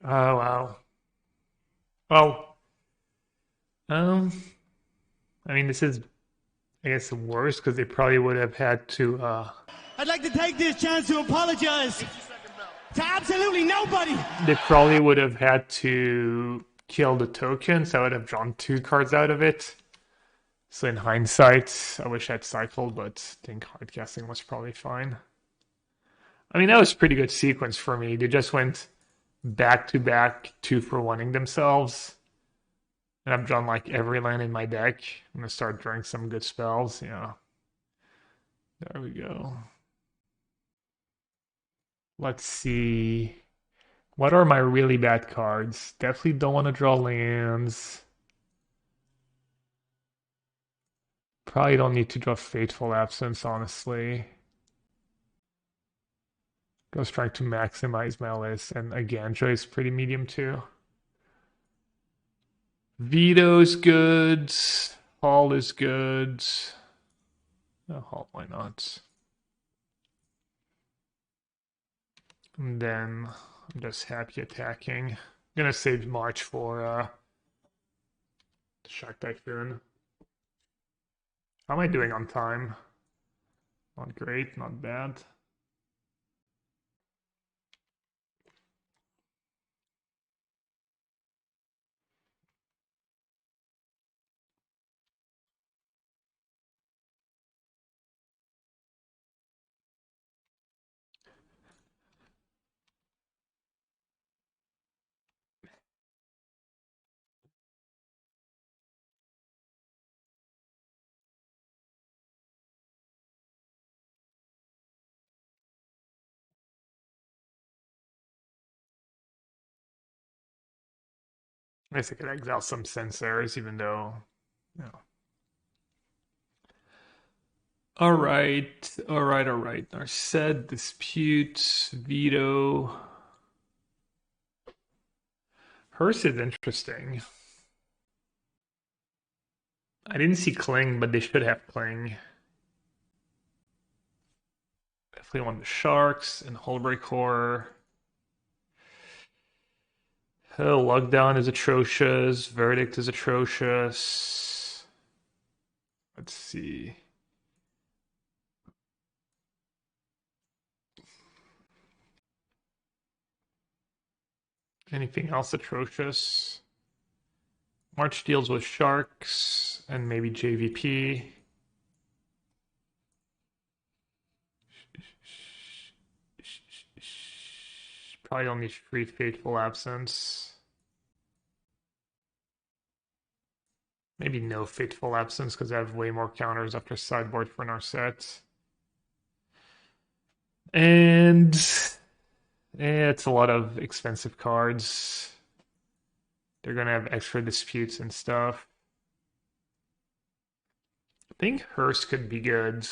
Oh, wow. Well, um, I mean, this is, I guess, worse because they probably would have had to, I'd like to take this chance to apologize to absolutely nobody. they probably would have had to kill the token, so I would have drawn 2 cards out of it. So in hindsight, I wish I'd cycled, but I think hardcasting was probably fine. I mean, that was a pretty good sequence for me. They just went back to back 2-for-1ing themselves. And I've drawn like every land in my deck. I'm gonna start drawing some good spells. Yeah. There we go. Let's see. What are my really bad cards? Definitely don't want to draw lands. Probably don't need to draw Fateful Absence, honestly. I was trying to maximize my list, and Eiganjo is pretty medium too. Veto's good. Hall is good. Oh, Hall, why not? And then I'm just happy attacking. I'm gonna save March for Shark Typhoon. How am I doing on time? Not great, not bad. I guess I could exile some Censors, even though, no. All right, all right, all right. Narset, Dispute, Veto. Hearse is interesting. I didn't see Cling, but they should have Cling. Definitely want the Sharks and Hullbreaker Horror. Lockdown is atrocious. Verdict is atrocious. Let's see. Anything else atrocious? March deals with Sharks and maybe JVP. Probably only free Fateful Absence. Maybe no Fateful Absence because I have way more counters after sideboard for Narset. And it's a lot of expensive cards. They're gonna have extra disputes and stuff. I think Hearse could be good.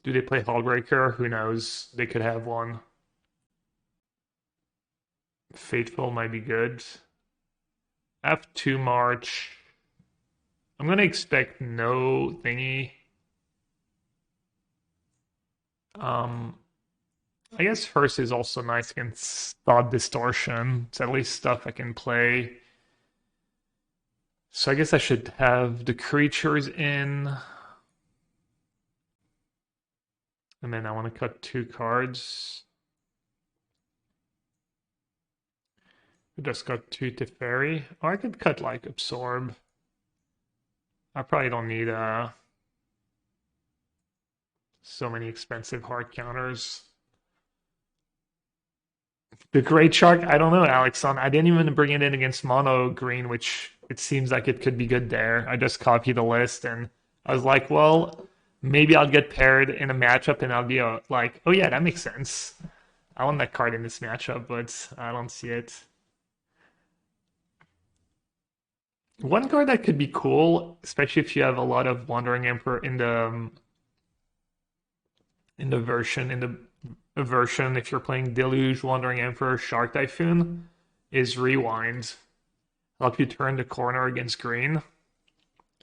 Do they play Hullbreaker? Who knows? They could have one. Fateful might be good. F2 March. I'm gonna expect no thingy. I guess Hearse is also nice against Thought Distortion. It's at least stuff I can play. So I guess I should have the creatures in. And then I want to cut 2 cards. I just got 2 Teferi. Or I could cut like Absorb. I probably don't need so many expensive hard counters. The Greatshark, I don't know, Alexon. I didn't even bring it in against Mono Green, which it seems like it could be good there. I just copied the list and I was like, well, maybe I'll get paired in a matchup and I'll be like, oh yeah, that makes sense. I want that card in this matchup, but I don't see it. One card that could be cool, especially if you have a lot of Wandering Emperor in the version, if you're playing Deluge, Wandering Emperor, Shark Typhoon, is Rewind. Help you turn the corner against green.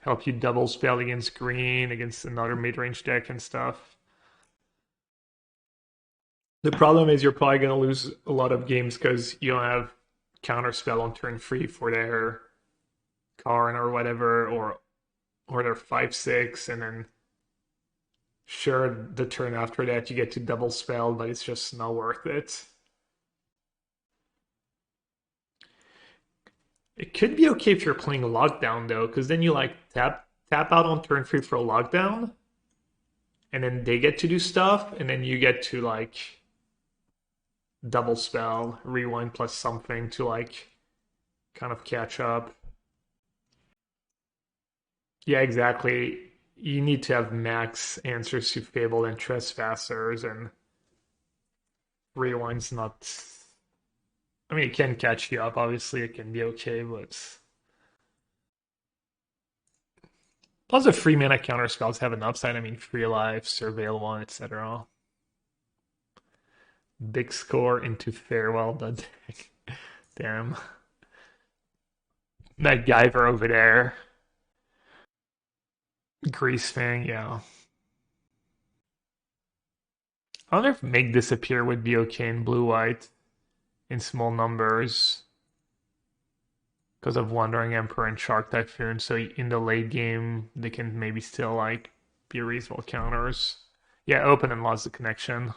Help you double spell against green, against another mid-range deck and stuff. The problem is you're probably going to lose a lot of games because you don't have counterspell on turn 3 for their Karn or whatever, or their 5/6, and then sure, the turn after that you get to double spell, but it's just not worth it. It could be okay if you're playing Lockdown though, because then you like tap out on turn 3 for a Lockdown, and then they get to do stuff, and then you get to like double spell, rewind plus something to like kind of catch up. Yeah, exactly. You need to have max answers to Fabled and Trespassers, and Rewind's not. I mean, it can catch you up, obviously, it can be okay, but. Plus, the free mana counter spells have an upside. I mean, Free Life, Surveil 1, etc. Big score into Farewell the deck. Damn. That Guyver over there. Grease Fang, yeah. I wonder if Make Disappear would be okay in blue-white in small numbers because of Wandering Emperor and Shark Typhoon. So in the late game, they can maybe still like be reasonable counters. Yeah, open and lost the connection.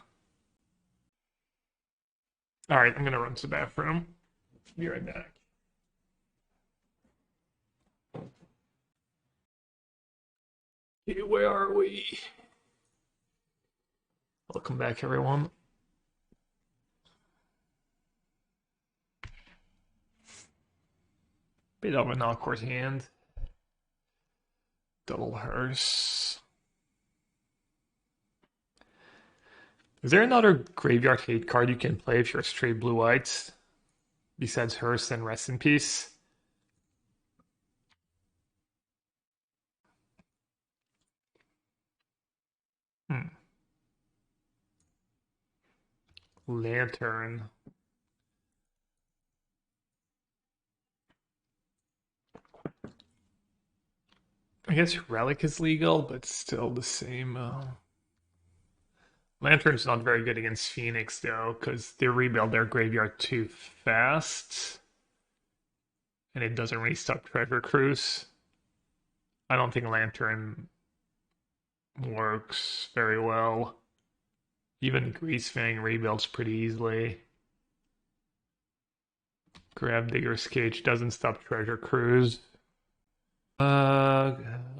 All right, I'm gonna run to the bathroom. Be right back. Okay, where are we? Welcome back, everyone. Bit of an awkward hand. Double Hearse. Is there another graveyard hate card you can play if you're straight blue-white? Besides Hearse and Rest in Peace? Lantern. I guess Relic is legal, but still the same. Lantern's not very good against Phoenix, though, because they rebuild their graveyard too fast. And it doesn't really stop Treasure Cruise. I don't think Lantern works very well. Even Greasefang rebuilds pretty easily. Grabdigger's Cage doesn't stop Treasure Cruise. I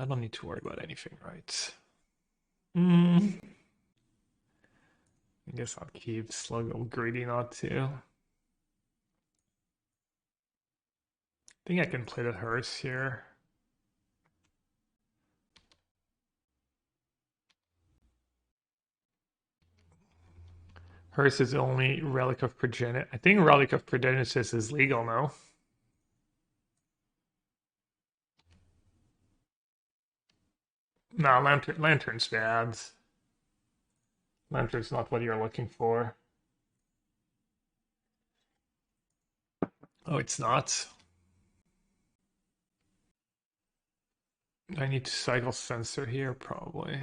don't need to worry about anything, right? I guess I'll keep Slug of Greedy not to. I think I can play the Hearse here. Hearse is only Relic of Progenitus. I think Relic of Progenitus is legal, no? No, Lantern's bad. Lantern's not what you're looking for. Oh, it's not. I need to cycle Censor here, probably.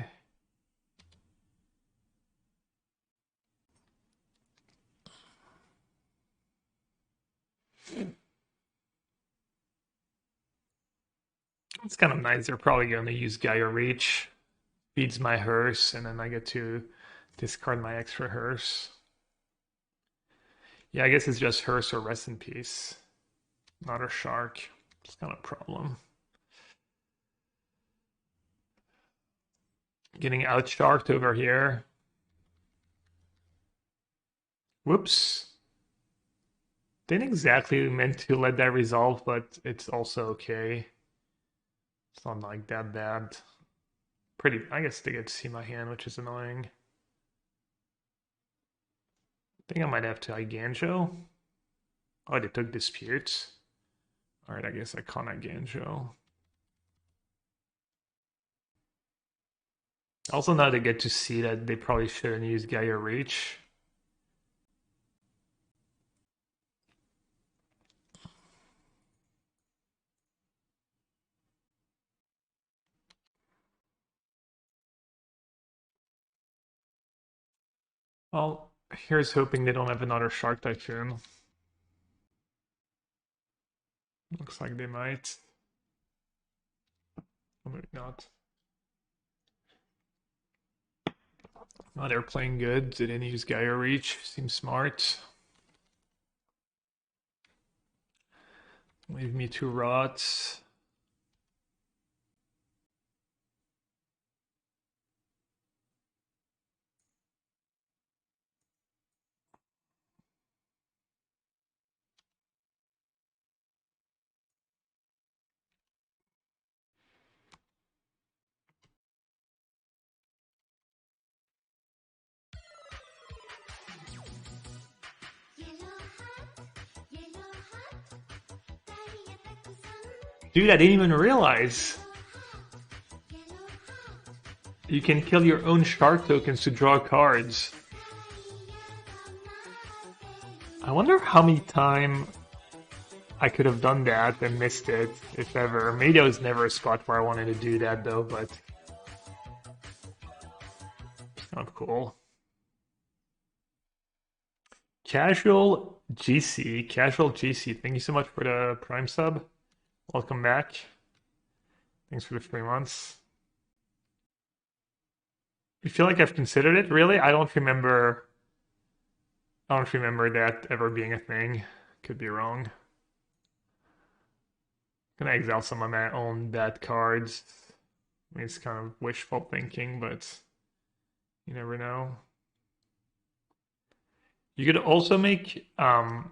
It's kind of nice. They're probably going to use Gaia Reach. Feeds my Hearse, and then I get to discard my extra Hearse. Yeah, I guess it's just Hearse or Rest in Peace. Not a Shark. It's kind of a problem. Getting out-sharked over here. Whoops. Didn't exactly meant to let that resolve, but it's also okay. It's not like that bad. Pretty, I guess they get to see my hand, which is annoying. I think I might have to Eiganjo. Oh, they took Disputes. Alright, I guess I can't Eiganjo. Also, now they get to see that they probably shouldn't use Gaia Reach. Well, here's hoping they don't have another Shark Typhoon. Looks like they might. Or maybe not. Oh, they're playing good. They didn't use Gaia Reach. Seems smart. Leave me to rot. Dude, I didn't even realize. You can kill your own shark tokens to draw cards. I wonder how many times I could have done that and missed it, if ever. Maybe there was never a spot where I wanted to do that though, but it's kind of cool. Casual GC, thank you so much for the Prime sub. Welcome back. Thanks for the 3 months. You feel like I've considered it? Really? I don't remember that ever being a thing. Could be wrong. Gonna exile some of my own bad cards. I mean, it's kind of wishful thinking, but you never know. You could also make, I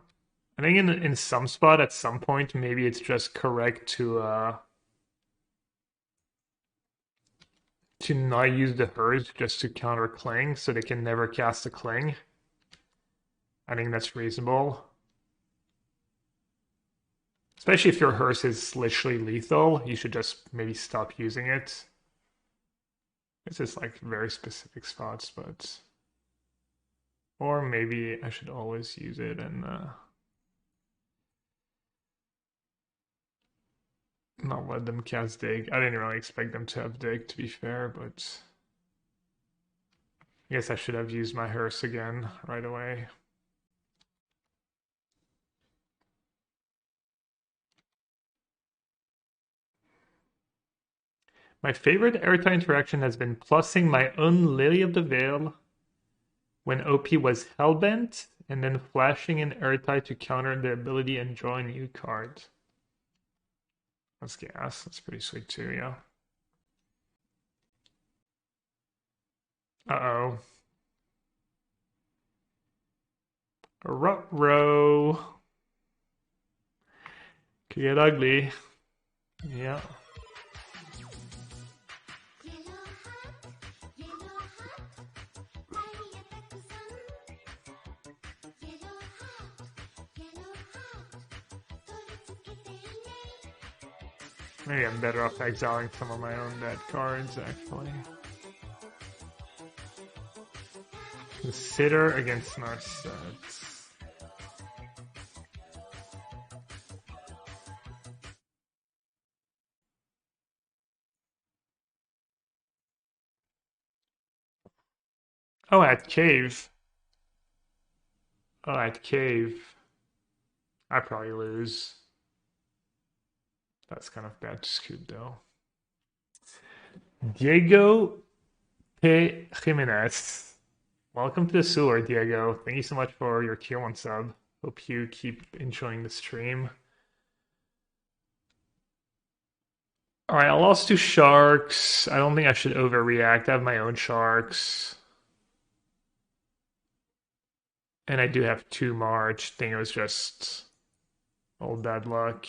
think in some spot at some point, maybe it's just correct to not use the Hers just to counter Cling, so they can never cast a Cling. I think that's reasonable. Especially if your Hearse is literally lethal, you should just maybe stop using it. This is like very specific spots, but Or maybe I should always use it and not let them cast dig. I didn't really expect them to have dig, to be fair, but I guess I should have used my hearse again right away. My favorite Airtime interaction has been plussing my own Lily of the Veil when OP was Hellbent, and then flashing in Airtime to counter the ability and draw a new card. That's gas. That's pretty sweet too, yeah. Uh-oh. A Ruh-roh. Could get ugly. Yeah. Maybe I'm better off exiling some of my own dead cards, actually. Consider against Nassif. Oh, at Cave. Oh, at Cave. I probably lose. That's kind of bad to scoop, though. Diego P. Jimenez. Welcome to the sewer, Diego. Thank you so much for your tier 1 sub. Hope you keep enjoying the stream. Alright, I lost to Sharks. I don't think I should overreact. I have my own Sharks. And I do have 2 March. I think it was just old bad luck.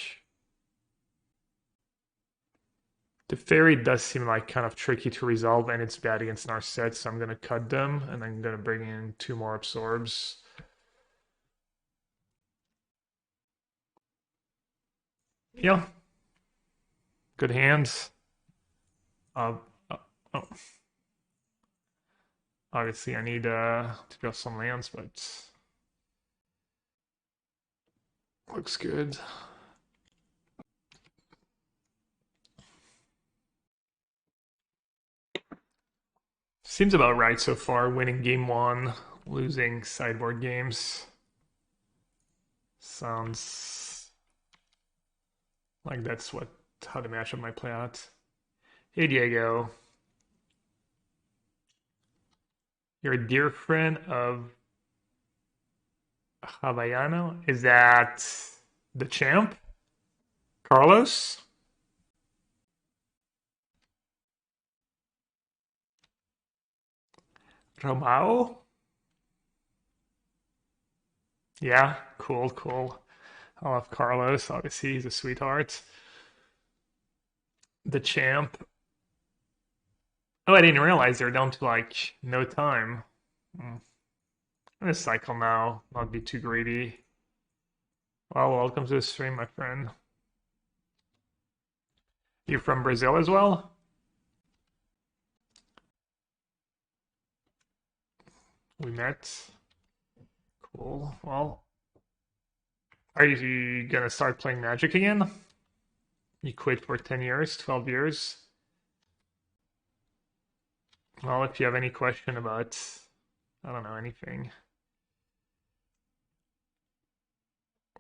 Teferi does seem like kind of tricky to resolve, and it's bad against Narset, so I'm going to cut them, and I'm going to bring in 2 more absorbs. Yeah. Good hands. Oh. Obviously, I need to draw some lands, but looks good. Seems about right so far, winning game 1, losing sideboard games. Sounds like that's how the matchup might play out. Hey Diego. You're a dear friend of Havaiano? Is that the champ? Carlos? Romao? Yeah, cool. I love Carlos. Obviously, he's a sweetheart. The champ. Oh, I didn't realize they're down to like no time. I'm gonna cycle now, not be too greedy. Well, welcome to the stream, my friend. You from Brazil as well? We met. Cool. Well, are you gonna start playing Magic again? You quit for 10 years, 12 years? Well, if you have any question about, I don't know, anything.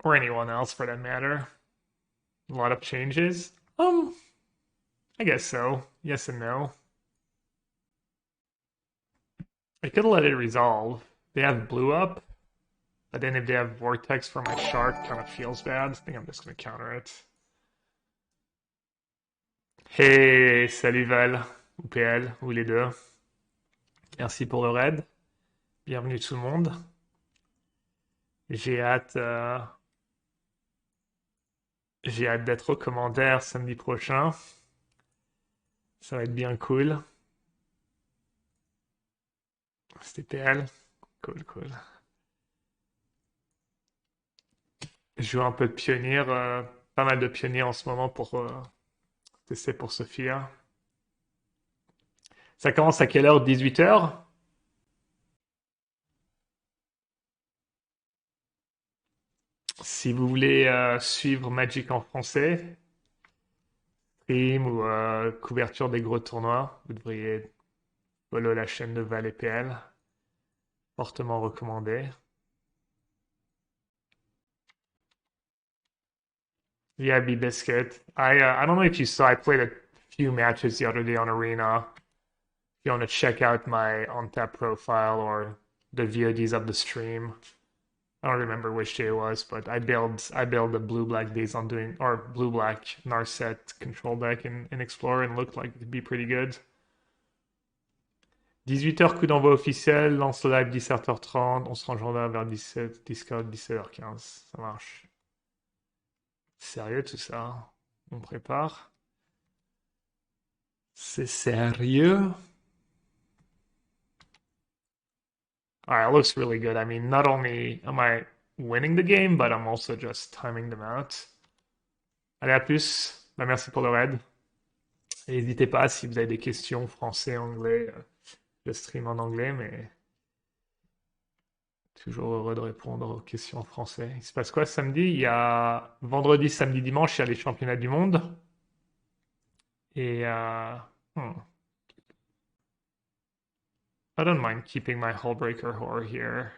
Or anyone else for that matter. A lot of changes? I guess so. Yes and no. I could let it resolve. They have blue up, but then if they have Vortex for my Shark, kind of feels bad. I think I'm just going to counter it. Hey, salut Val, ou PL, ou les deux. Merci pour le raid. Bienvenue tout le monde. J'ai hâte d'être au commentaire samedi prochain. Ça va être bien cool. C'était PL. Cool. Je joue un peu de Pioneer, pas mal de Pioneer en ce moment pour tester pour Sophia. Ça commence à quelle heure? 18h? Si vous voulez suivre Magic en français, stream ou couverture des gros tournois, vous devriez follow la chaîne de Val et PL. Fortement recommandé. Yeah, B-Biscuit. I don't know if you saw, I played a few matches the other day on Arena. If you want to check out my on-tap profile or the VODs of the stream. I don't remember which day it was, but I build a blue-black base on doing, or blue-black Narset control deck in Explorer and looked like it'd be pretty good. 18h coup d'envoi officiel, lance le live 17h30, on se rejoindra vers 17, Discord 17h15, ça marche. Sérieux tout ça? On prépare? C'est sérieux? Alright, it looks really good. I mean, not only am I winning the game, but I'm also just timing them out. Allez, à plus. Bah, merci pour le raid. Et n'hésitez pas si vous avez des questions français, anglais. Je stream en anglais, mais toujours heureux de répondre aux questions en français. Il se passe quoi samedi? Il y a vendredi, samedi, dimanche, il y a les championnats du monde. Et I don't mind keeping my Hullbreaker Horror here.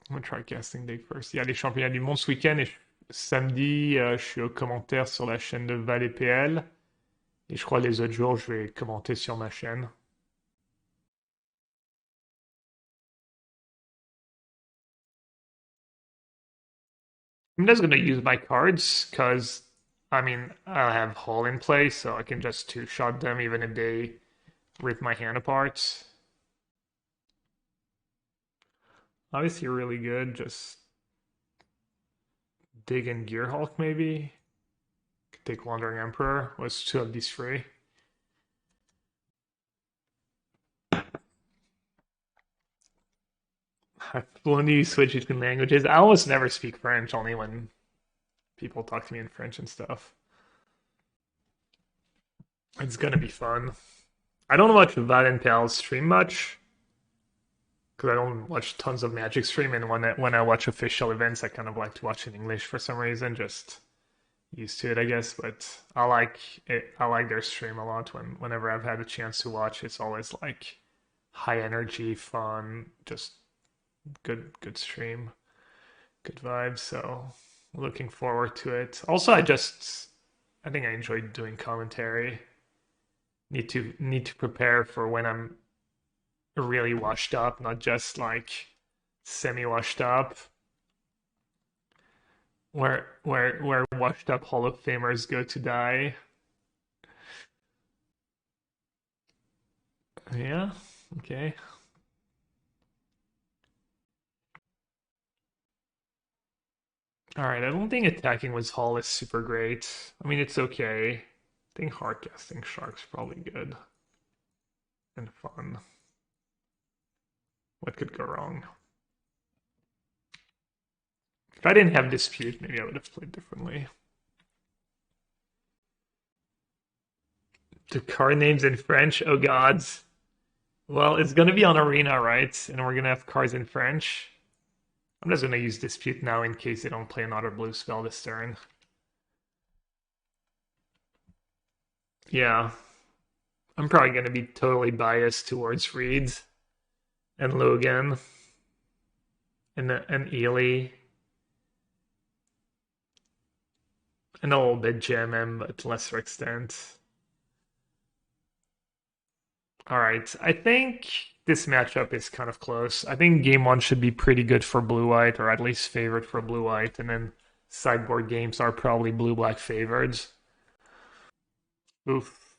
I'm gonna try casting deck first. Il y a les championnats du monde ce week-end et samedi, je suis aux commentaires sur la chaîne de Val et PL. Et je crois les autres jours, je vais commenter sur ma chaîne. I'm just gonna use my cards because, I mean, I have Hull in play, so I can just two-shot them even if they rip my hand apart. Obviously really good, just dig in Gearhulk maybe. Could take Wandering Emperor, was two of these free. When do you switch between languages? I almost never speak French, only when people talk to me in French and stuff. It's gonna be fun. I don't watch Val and PL stream much because I don't watch tons of Magic stream, and when I watch official events, I kind of like to watch in English for some reason, just used to it, I guess. But I like it. I like their stream a lot. Whenever I've had a chance to watch, it's always like high energy, fun, just good stream, good vibes. So looking forward to it. Also, I think I enjoyed doing commentary. Need to prepare for when I'm really washed up, not just like semi-washed up. Where washed up Hall of Famers go to die. Yeah, okay. Alright, I don't think attacking with Hall is super great. I mean, it's okay. I think hardcasting Shark's probably good. And fun. What could go wrong? If I didn't have Dispute, maybe I would have played differently. The card names in French? Oh gods. Well, it's gonna be on Arena, right? And we're gonna have cards in French. I'm just gonna use Dispute now in case they don't play another blue spell this turn. Yeah. I'm probably gonna be totally biased towards Reed and Logan and Ely. And a little bit GMM, but to lesser extent. Alright, I think this matchup is kind of close. I think game one should be pretty good for blue-white, or at least favored for blue-white, and then sideboard games are probably blue-black favored. Oof.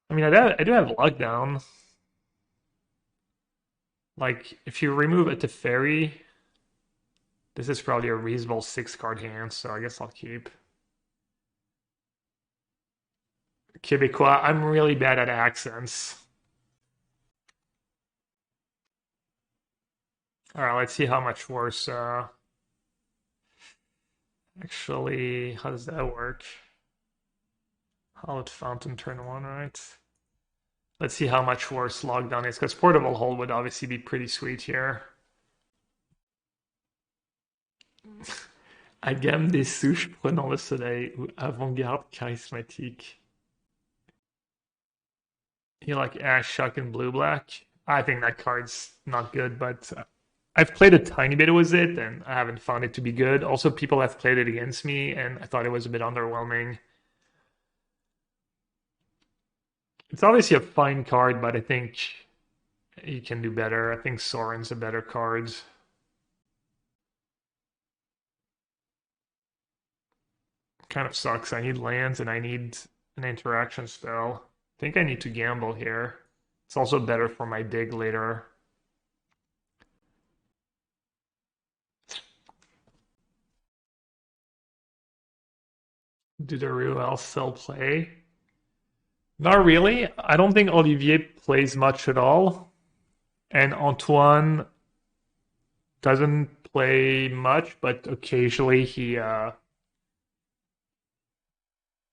I mean, I do have lockdown. Like, if you remove a Teferi, this is probably a reasonable 6-card hand, so I guess I'll keep. Québécois, I'm really bad at accents. Alright, let's see how much worse. Actually, how does that work? Hallowed Fountain turn 1, right? Let's see how much worse lockdown is, because portable hold would obviously be pretty sweet here. À gamme des souches prenant le soleil ou avant-garde charismatique. You like Ash, Shuck, and Blue Black? I think that card's not good, but I've played a tiny bit with it, and I haven't found it to be good. Also, people have played it against me, and I thought it was a bit underwhelming. It's obviously a fine card, but I think you can do better. I think Soaring's a better card. Kind of sucks. I need lands and I need an interaction spell. I think I need to gamble here. It's also better for my dig later. Do the Ruel still play? Not really. I don't think Olivier plays much at all. And Antoine doesn't play much, but occasionally he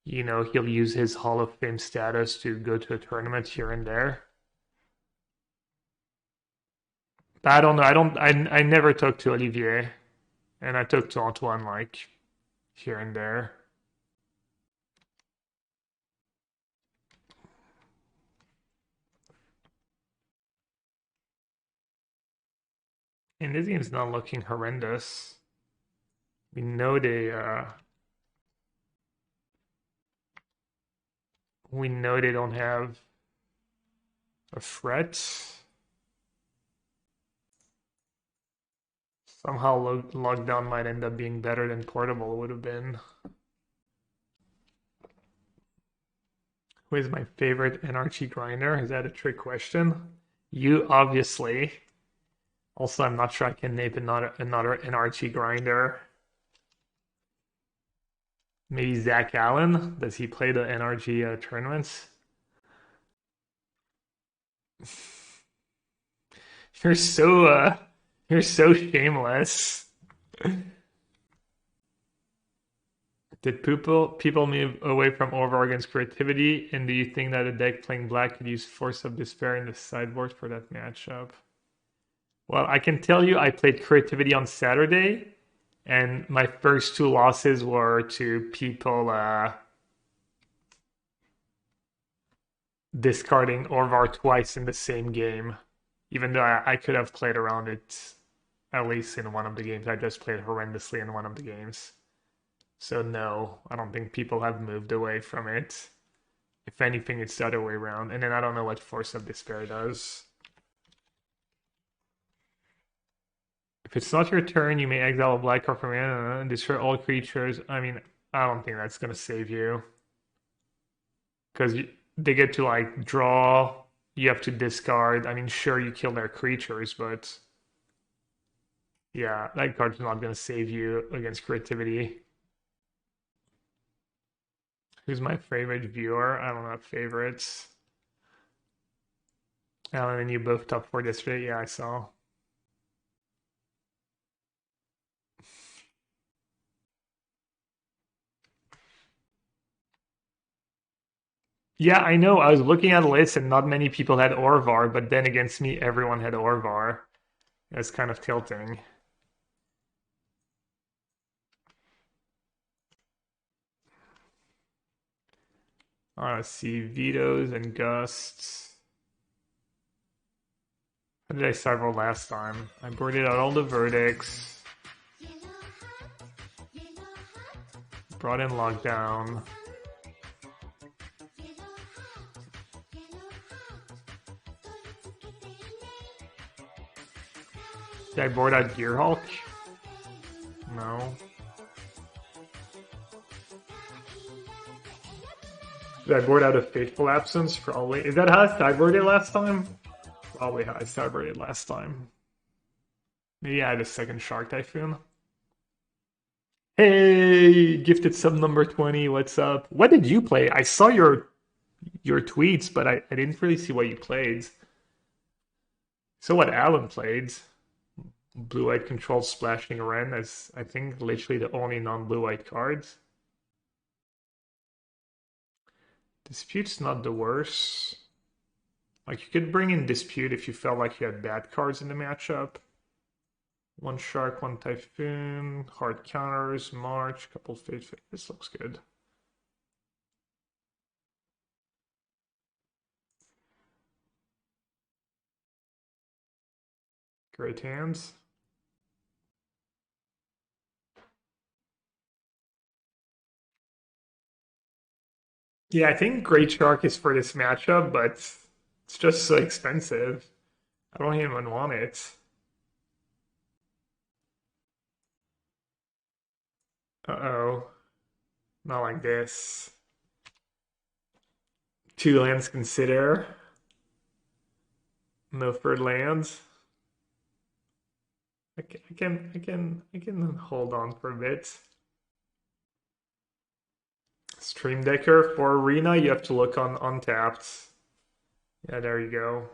he'll use his Hall of Fame status to go to a tournament here and there. But I don't know. I never talked to Olivier, and I talked to Antoine like here and there. And this game's not looking horrendous. We know they don't have a threat. Somehow lockdown might end up being better than portable would have been. Who is my favorite NRG grinder? Is that a trick question? You, obviously. Also, I'm not sure I can name another NRG grinder. Maybe Zach Allen? Does he play the NRG tournaments? You're so shameless. Did people move away from Overorgan's creativity? And do you think that a deck playing black could use Force of Despair in the sideboard for that matchup? Well, I can tell you I played creativity on Saturday, and my first two losses were to people discarding Orvar twice in the same game, even though I could have played around it at least in one of the games. I just played horrendously in one of the games. So no, I don't think people have moved away from it. If anything, it's the other way around. And then I don't know what Force of Despair does. If it's not your turn, you may exile a black card from mana and destroy all creatures. I mean, I don't think that's gonna save you. Because they get to like draw, you have to discard. I mean, sure, you kill their creatures, but yeah, that card's not gonna save you against creativity. Who's my favorite viewer? I don't have favorites. Alan and you both top 4 yesterday. Yeah, I saw. Yeah, I know. I was looking at a list and not many people had Orvar, but then against me, everyone had Orvar. That's kind of tilting. Let's see, vetoes and gusts. How did I sideboard last time? I boarded out all the verdicts. Brought in lockdown. Did I board out Gearhulk? No. Did I board out a Fateful Absence? Probably. Is that how I sideboarded last time? Probably how I sideboarded last time. Maybe I had a second Shark Typhoon. Hey, gifted sub number 20. What's up? What did you play? I saw your tweets, but I didn't really see what you played. So what Alan played? Blue-white Control Splashing Ren as, I think, literally the only non-blue-white cards. Dispute's not the worst. Like, you could bring in Dispute if you felt like you had bad cards in the matchup. One Shark, one Typhoon, hard counters, March, couple Fate. This looks good. Great hands. Yeah, I think Greatshark is for this matchup, but it's just so expensive. I don't even want it. Uh-oh. Not like this. Two lands consider. No third lands. I can hold on for a bit. Stream Decker for Arena, you have to look on Untapped. Yeah, there you go.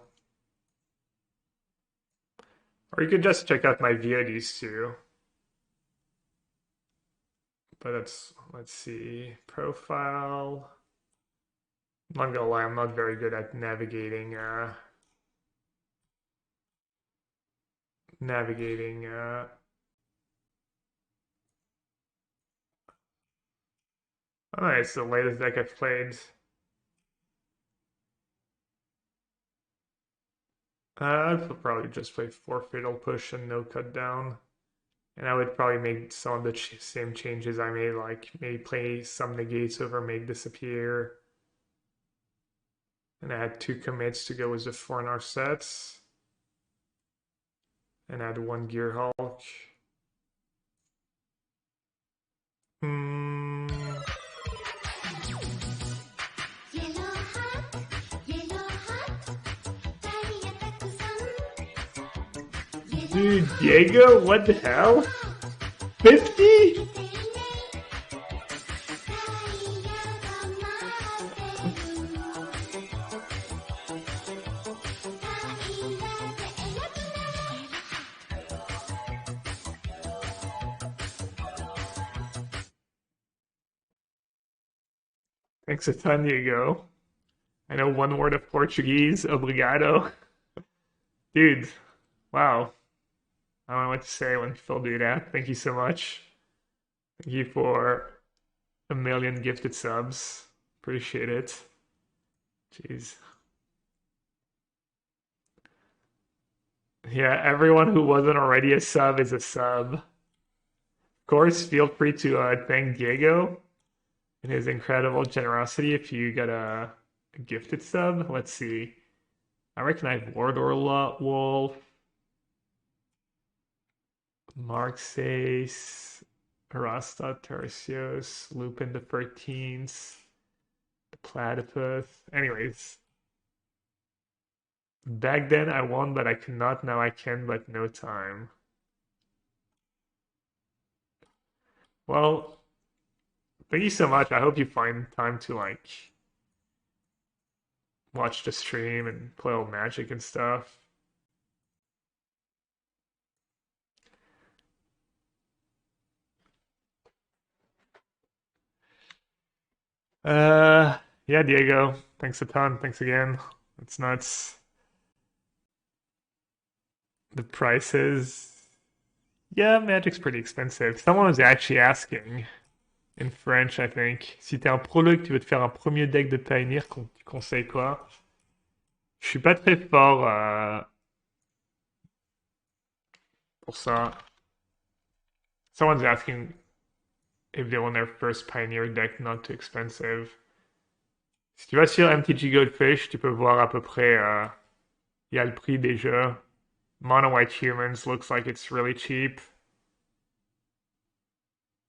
Or you could just check out my VODs too. But let's see, profile. I'm not gonna lie, I'm not very good at navigating oh, it's the latest deck I've played. I'd probably just play 4 Fatal Push and no Cut Down. And I would probably make some of the same changes I made, like maybe play some negates over Make Disappear. And I had 2 commits to go with the 4 in our sets. And I had 1 Gearhulk. Dude, Diego, what the hell? 50? Thanks a ton, Diego. I know 1 word of Portuguese, obrigado. Dude, wow. I don't know what to say when people do that. Thank you so much. Thank you for 1,000,000 gifted subs. Appreciate it. Jeez. Yeah, everyone who wasn't already a sub is a sub. Of course, feel free to thank Diego and his incredible generosity if you got a gifted sub. Let's see. I recognize Wardor Wolf, Marxace, Rasta, Tertius, Lupin the 13th, the Platypus. Anyways. Back then I won, but I could not. Now I can, but no time. Well, thank you so much. I hope you find time to like watch the stream and play old Magic and stuff. Yeah, Diego, thanks a ton. Thanks again. It's nuts. The prices. Yeah, Magic's pretty expensive. Someone was actually asking in French, I think. Si t'es un prologue, tu veux te faire un premier deck de Pioneer, tu conseilles quoi? Je suis pas très fort pour ça. Someone's asking if they want their first Pioneer deck not too expensive. Si tu vas sur MTG Goldfish, tu peux voir à peu près, il y a le prix déjà. Mono White Humans looks like it's really cheap.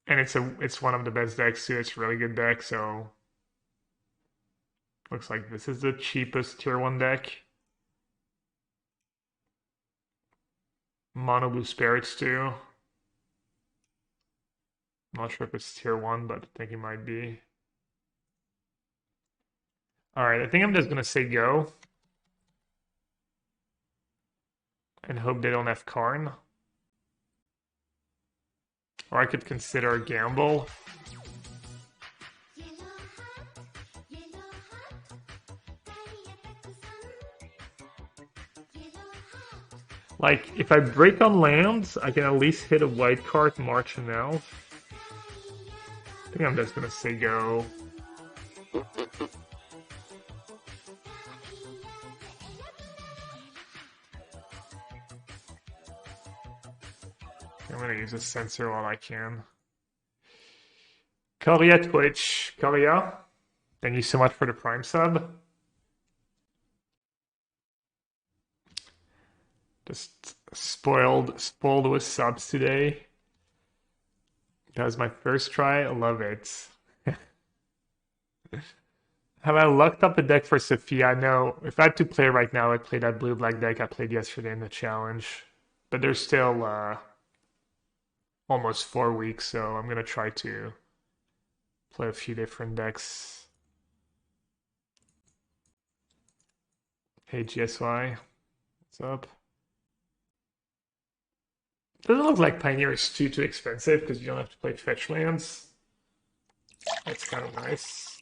And it's one of the best decks too. It's a really good deck, so looks like this is the cheapest tier 1 deck. Mono Blue Spirits too. Not sure if it's tier 1, but I think it might be. Alright, I think I'm just gonna say go. And hope they don't have Karn. Or I could consider a gamble. Like, if I break on lands, I can at least hit a white card, march an elf. I think I'm just gonna say go. I'm gonna use a Censor while I can. Korea Twitch. Korea, thank you so much for the Prime sub. Just spoiled with subs today. That was my first try. I love it. Have I looked up a deck for Sophia? No. If I had to play right now, I'd play that blue-black deck I played yesterday in the challenge. But there's still almost 4 weeks, so I'm gonna try to play a few different decks. Hey GSY, what's up? Doesn't look like Pioneer is too expensive because you don't have to play fetch lands. That's kind of nice.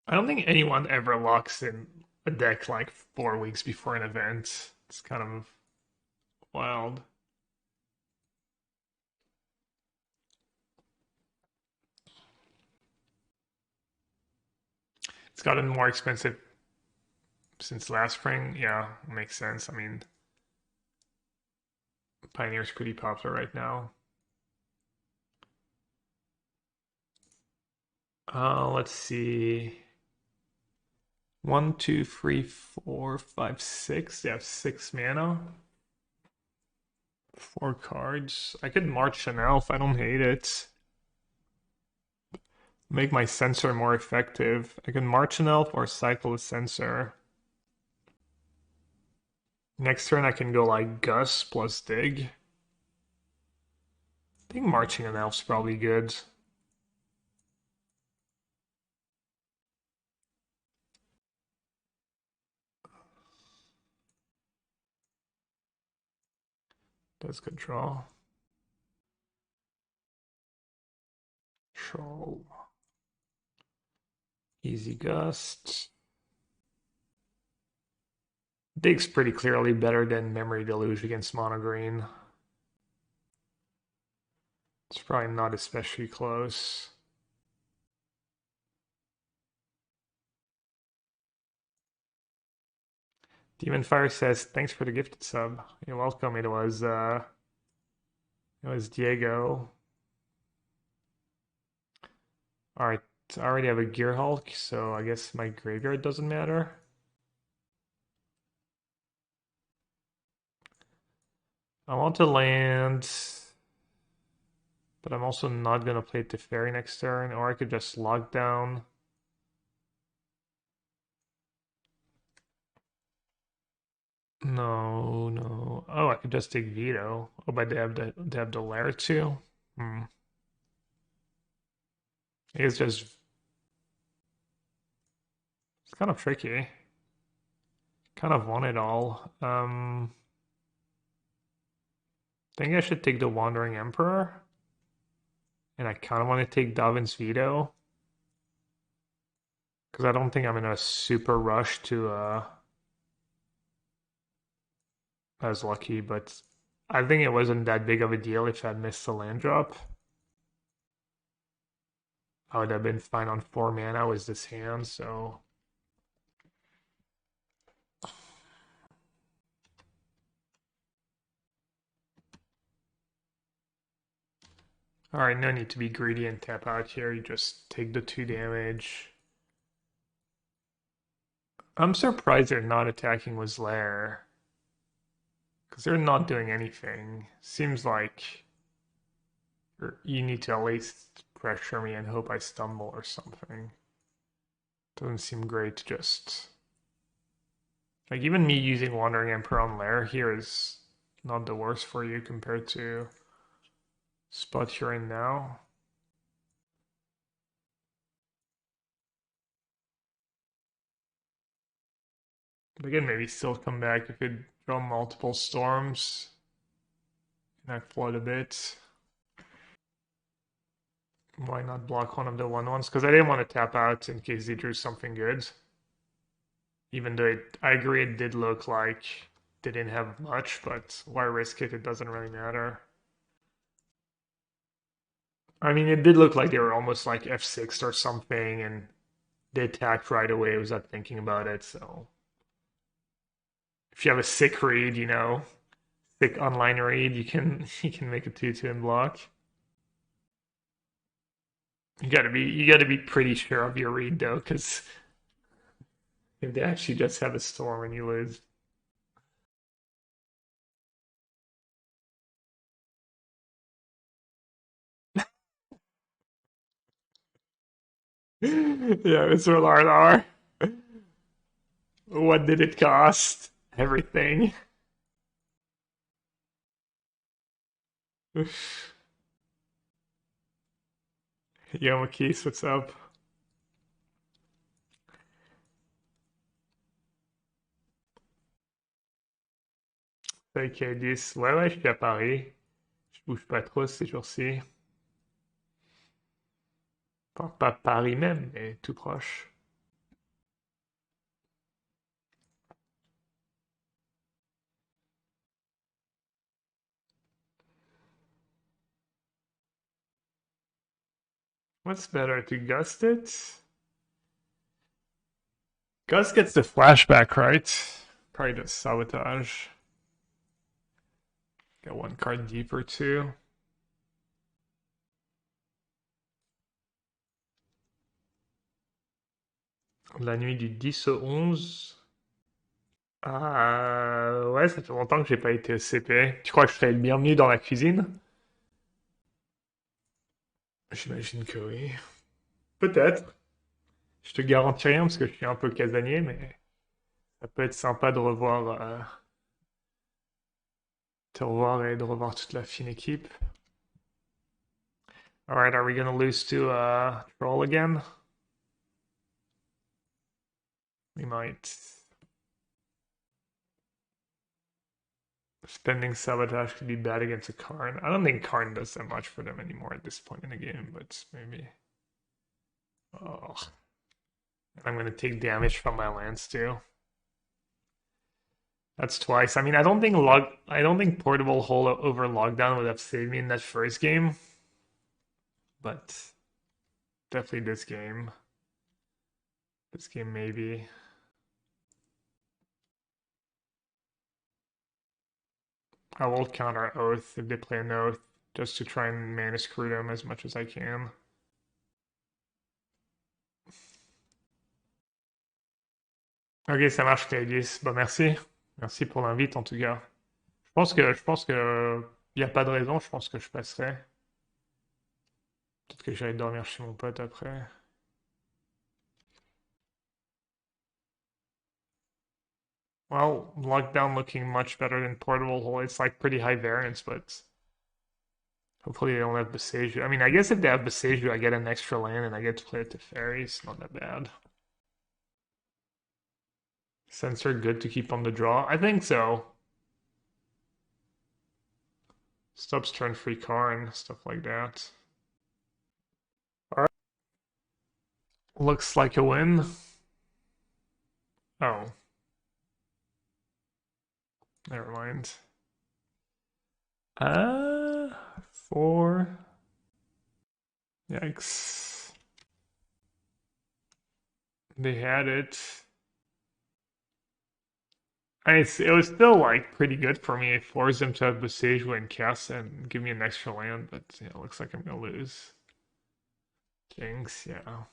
I don't think anyone ever locks in a deck like 4 weeks before an event. It's kind of wild. It's gotten more expensive since last spring. Yeah, makes sense. I mean, Pioneer's pretty popular right now. Let's see. 1, 2, 3, 4, 5, 6. They have 6 mana. 4 cards. I could march an elf. I don't hate it. Make my Censor more effective. I can march an elf or cycle a Censor. Next turn I can go like Gus plus Dig. I think marching an elf's probably good. Does control. Troll. Easy Gust. Dig's pretty clearly better than Memory Deluge against Mono Green. It's probably not especially close. Demon Fire says, thanks for the gifted sub. You're welcome. It was Diego. Alright, I already have a Gearhulk, so I guess my graveyard doesn't matter. I want to land, but I'm also not going to play Teferi next turn, or I could just lock down. No. Oh, I could just take Veto. Oh, but they have the lair too. It's kind of tricky. Kind of want it all. I think I should take the Wandering Emperor. And I kind of want to take Dovin's Veto. Because I don't think I'm in a super rush to I was lucky, but I think it wasn't that big of a deal if I'd missed the land drop. I would have been fine on 4 mana with this hand, so... Alright, no need to be greedy and tap out here, you just take the 2 damage. I'm surprised they're not attacking with Lair. Because they're not doing anything. Seems like you need to at least pressure me and hope I stumble or something. Doesn't seem great to just... Like, even me using Wandering Emperor on Lair here is not the worst for you compared to spot you're in now. But again, maybe still come back if it draw multiple storms. And I flood a bit. Why not block one of the 1/1s? Because I didn't want to tap out in case they drew something good. Even though I agree it did look like didn't have much, but why risk it? It doesn't really matter. I mean, it did look like they were almost like F6 or something, and they attacked right away without thinking about it, so... If you have a sick read, you know, sick online read, you can make a 2/2 and block. You gotta be pretty sure of your read though, because if they actually just have a storm and you lose. Yeah, it's R. What did it cost? Everything. Yo, Makis, what's up? Ok, 10. Ouais, ouais, je suis à Paris. Je bouge pas trop ces jours-ci. Enfin, pas Paris même, mais tout proche. What's better, to gust it? Gust gets the flashback, right? Probably the sabotage. Got one card deeper too. La nuit du 10 au 11. Ah ouais, ça fait longtemps que j'ai pas été au CP. Tu crois que je serais le bienvenu dans la cuisine? J'imagine que oui. Peut-être. Je te garantis rien parce que je suis un peu casanier, mais ça peut être sympa de revoir, te revoir et de revoir toute la fine équipe. Alright, are we gonna lose to Troll again? We might. Spending Sabotage could be bad against a Karn. I don't think Karn does that much for them anymore at this point in the game, but maybe. Oh. I'm gonna take damage from my lands too. That's twice. I mean, I don't think Portable Hole over Lockdown would have saved me in that first game. But definitely this game. This game maybe. I will counter Oath if they play an Oath, just to try and mana screw them as much as I can. Ok, ça marche, Kagis. Bah merci. Merci pour l'invite en tout cas. Je pense que y a pas de raison, je pense que je passerai. Peut-être que j'allais dormir chez mon pote après. Well, Lockdown looking much better than Portable Hole. It's like pretty high variance, but hopefully they don't have Besaju. I mean, I guess if they have Besaju, I get an extra land and I get to play it to Teferi. It's not that bad. Censor good to keep on the draw? I think so. Stops turn free Karn, stuff like that. Alright. Looks like a win. Oh. Never mind. 4. Yikes. They had it. It was still like pretty good for me. It forced them to have Besaju and cast and give me an extra land, but yeah, it looks like I'm gonna lose. Jinx, yeah.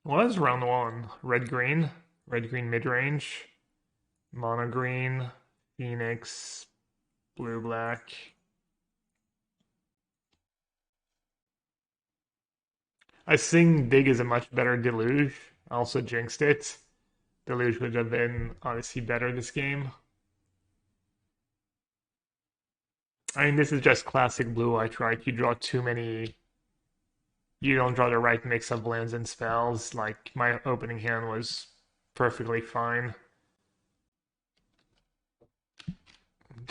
Well, that's round 1. Red green mid range, mono green, Phoenix, blue black. I think Dig is a much better Deluge. I also jinxed it. Deluge would have been obviously better this game. I mean, this is just classic blue-white, right? You draw too many... You don't draw the right mix of lands and spells. Like, my opening hand was perfectly fine.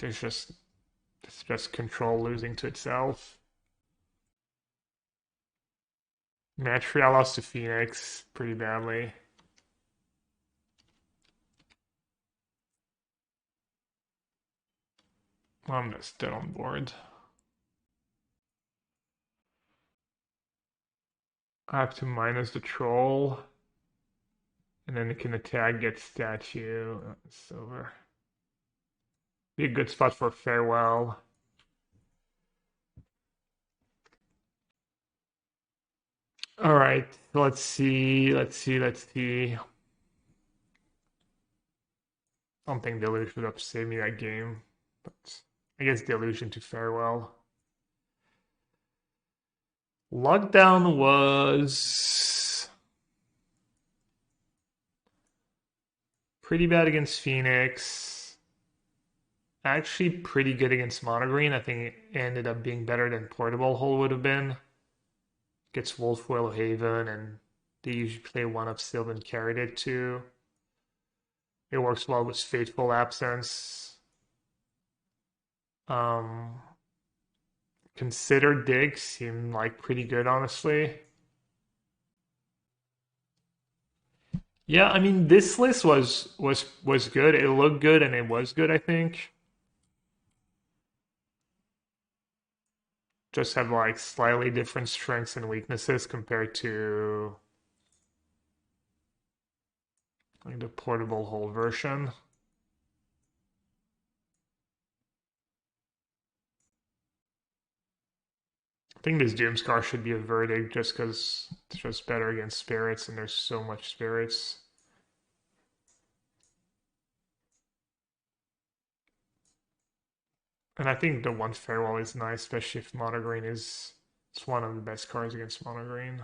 It's just control losing to itself. Match 3, I lost to Phoenix pretty badly. I'm just dead on board. I have to minus the troll. And then it can attack, get statue. It's over. Be a good spot for farewell. All right, let's see. I don't think Deluge would have saved me that game, but I guess Deluge into farewell. Lockdown was pretty bad against Phoenix. Actually pretty good against Monogreen. I think it ended up being better than Portable Hole would have been. Gets Wolfwell Haven, and they usually play one of Sylvan carried it too. It works well with Fateful Absence. Consider Dig seemed like pretty good, honestly. Yeah, I mean this list was good. It looked good and it was good, I think. Just have like slightly different strengths and weaknesses compared to like the Portable Hole version. I think this Doomscar should be a verdict just because it's just better against spirits and there's so much spirits. And I think the one farewell is nice, especially if Monogreen is it's one of the best cards against Monogreen.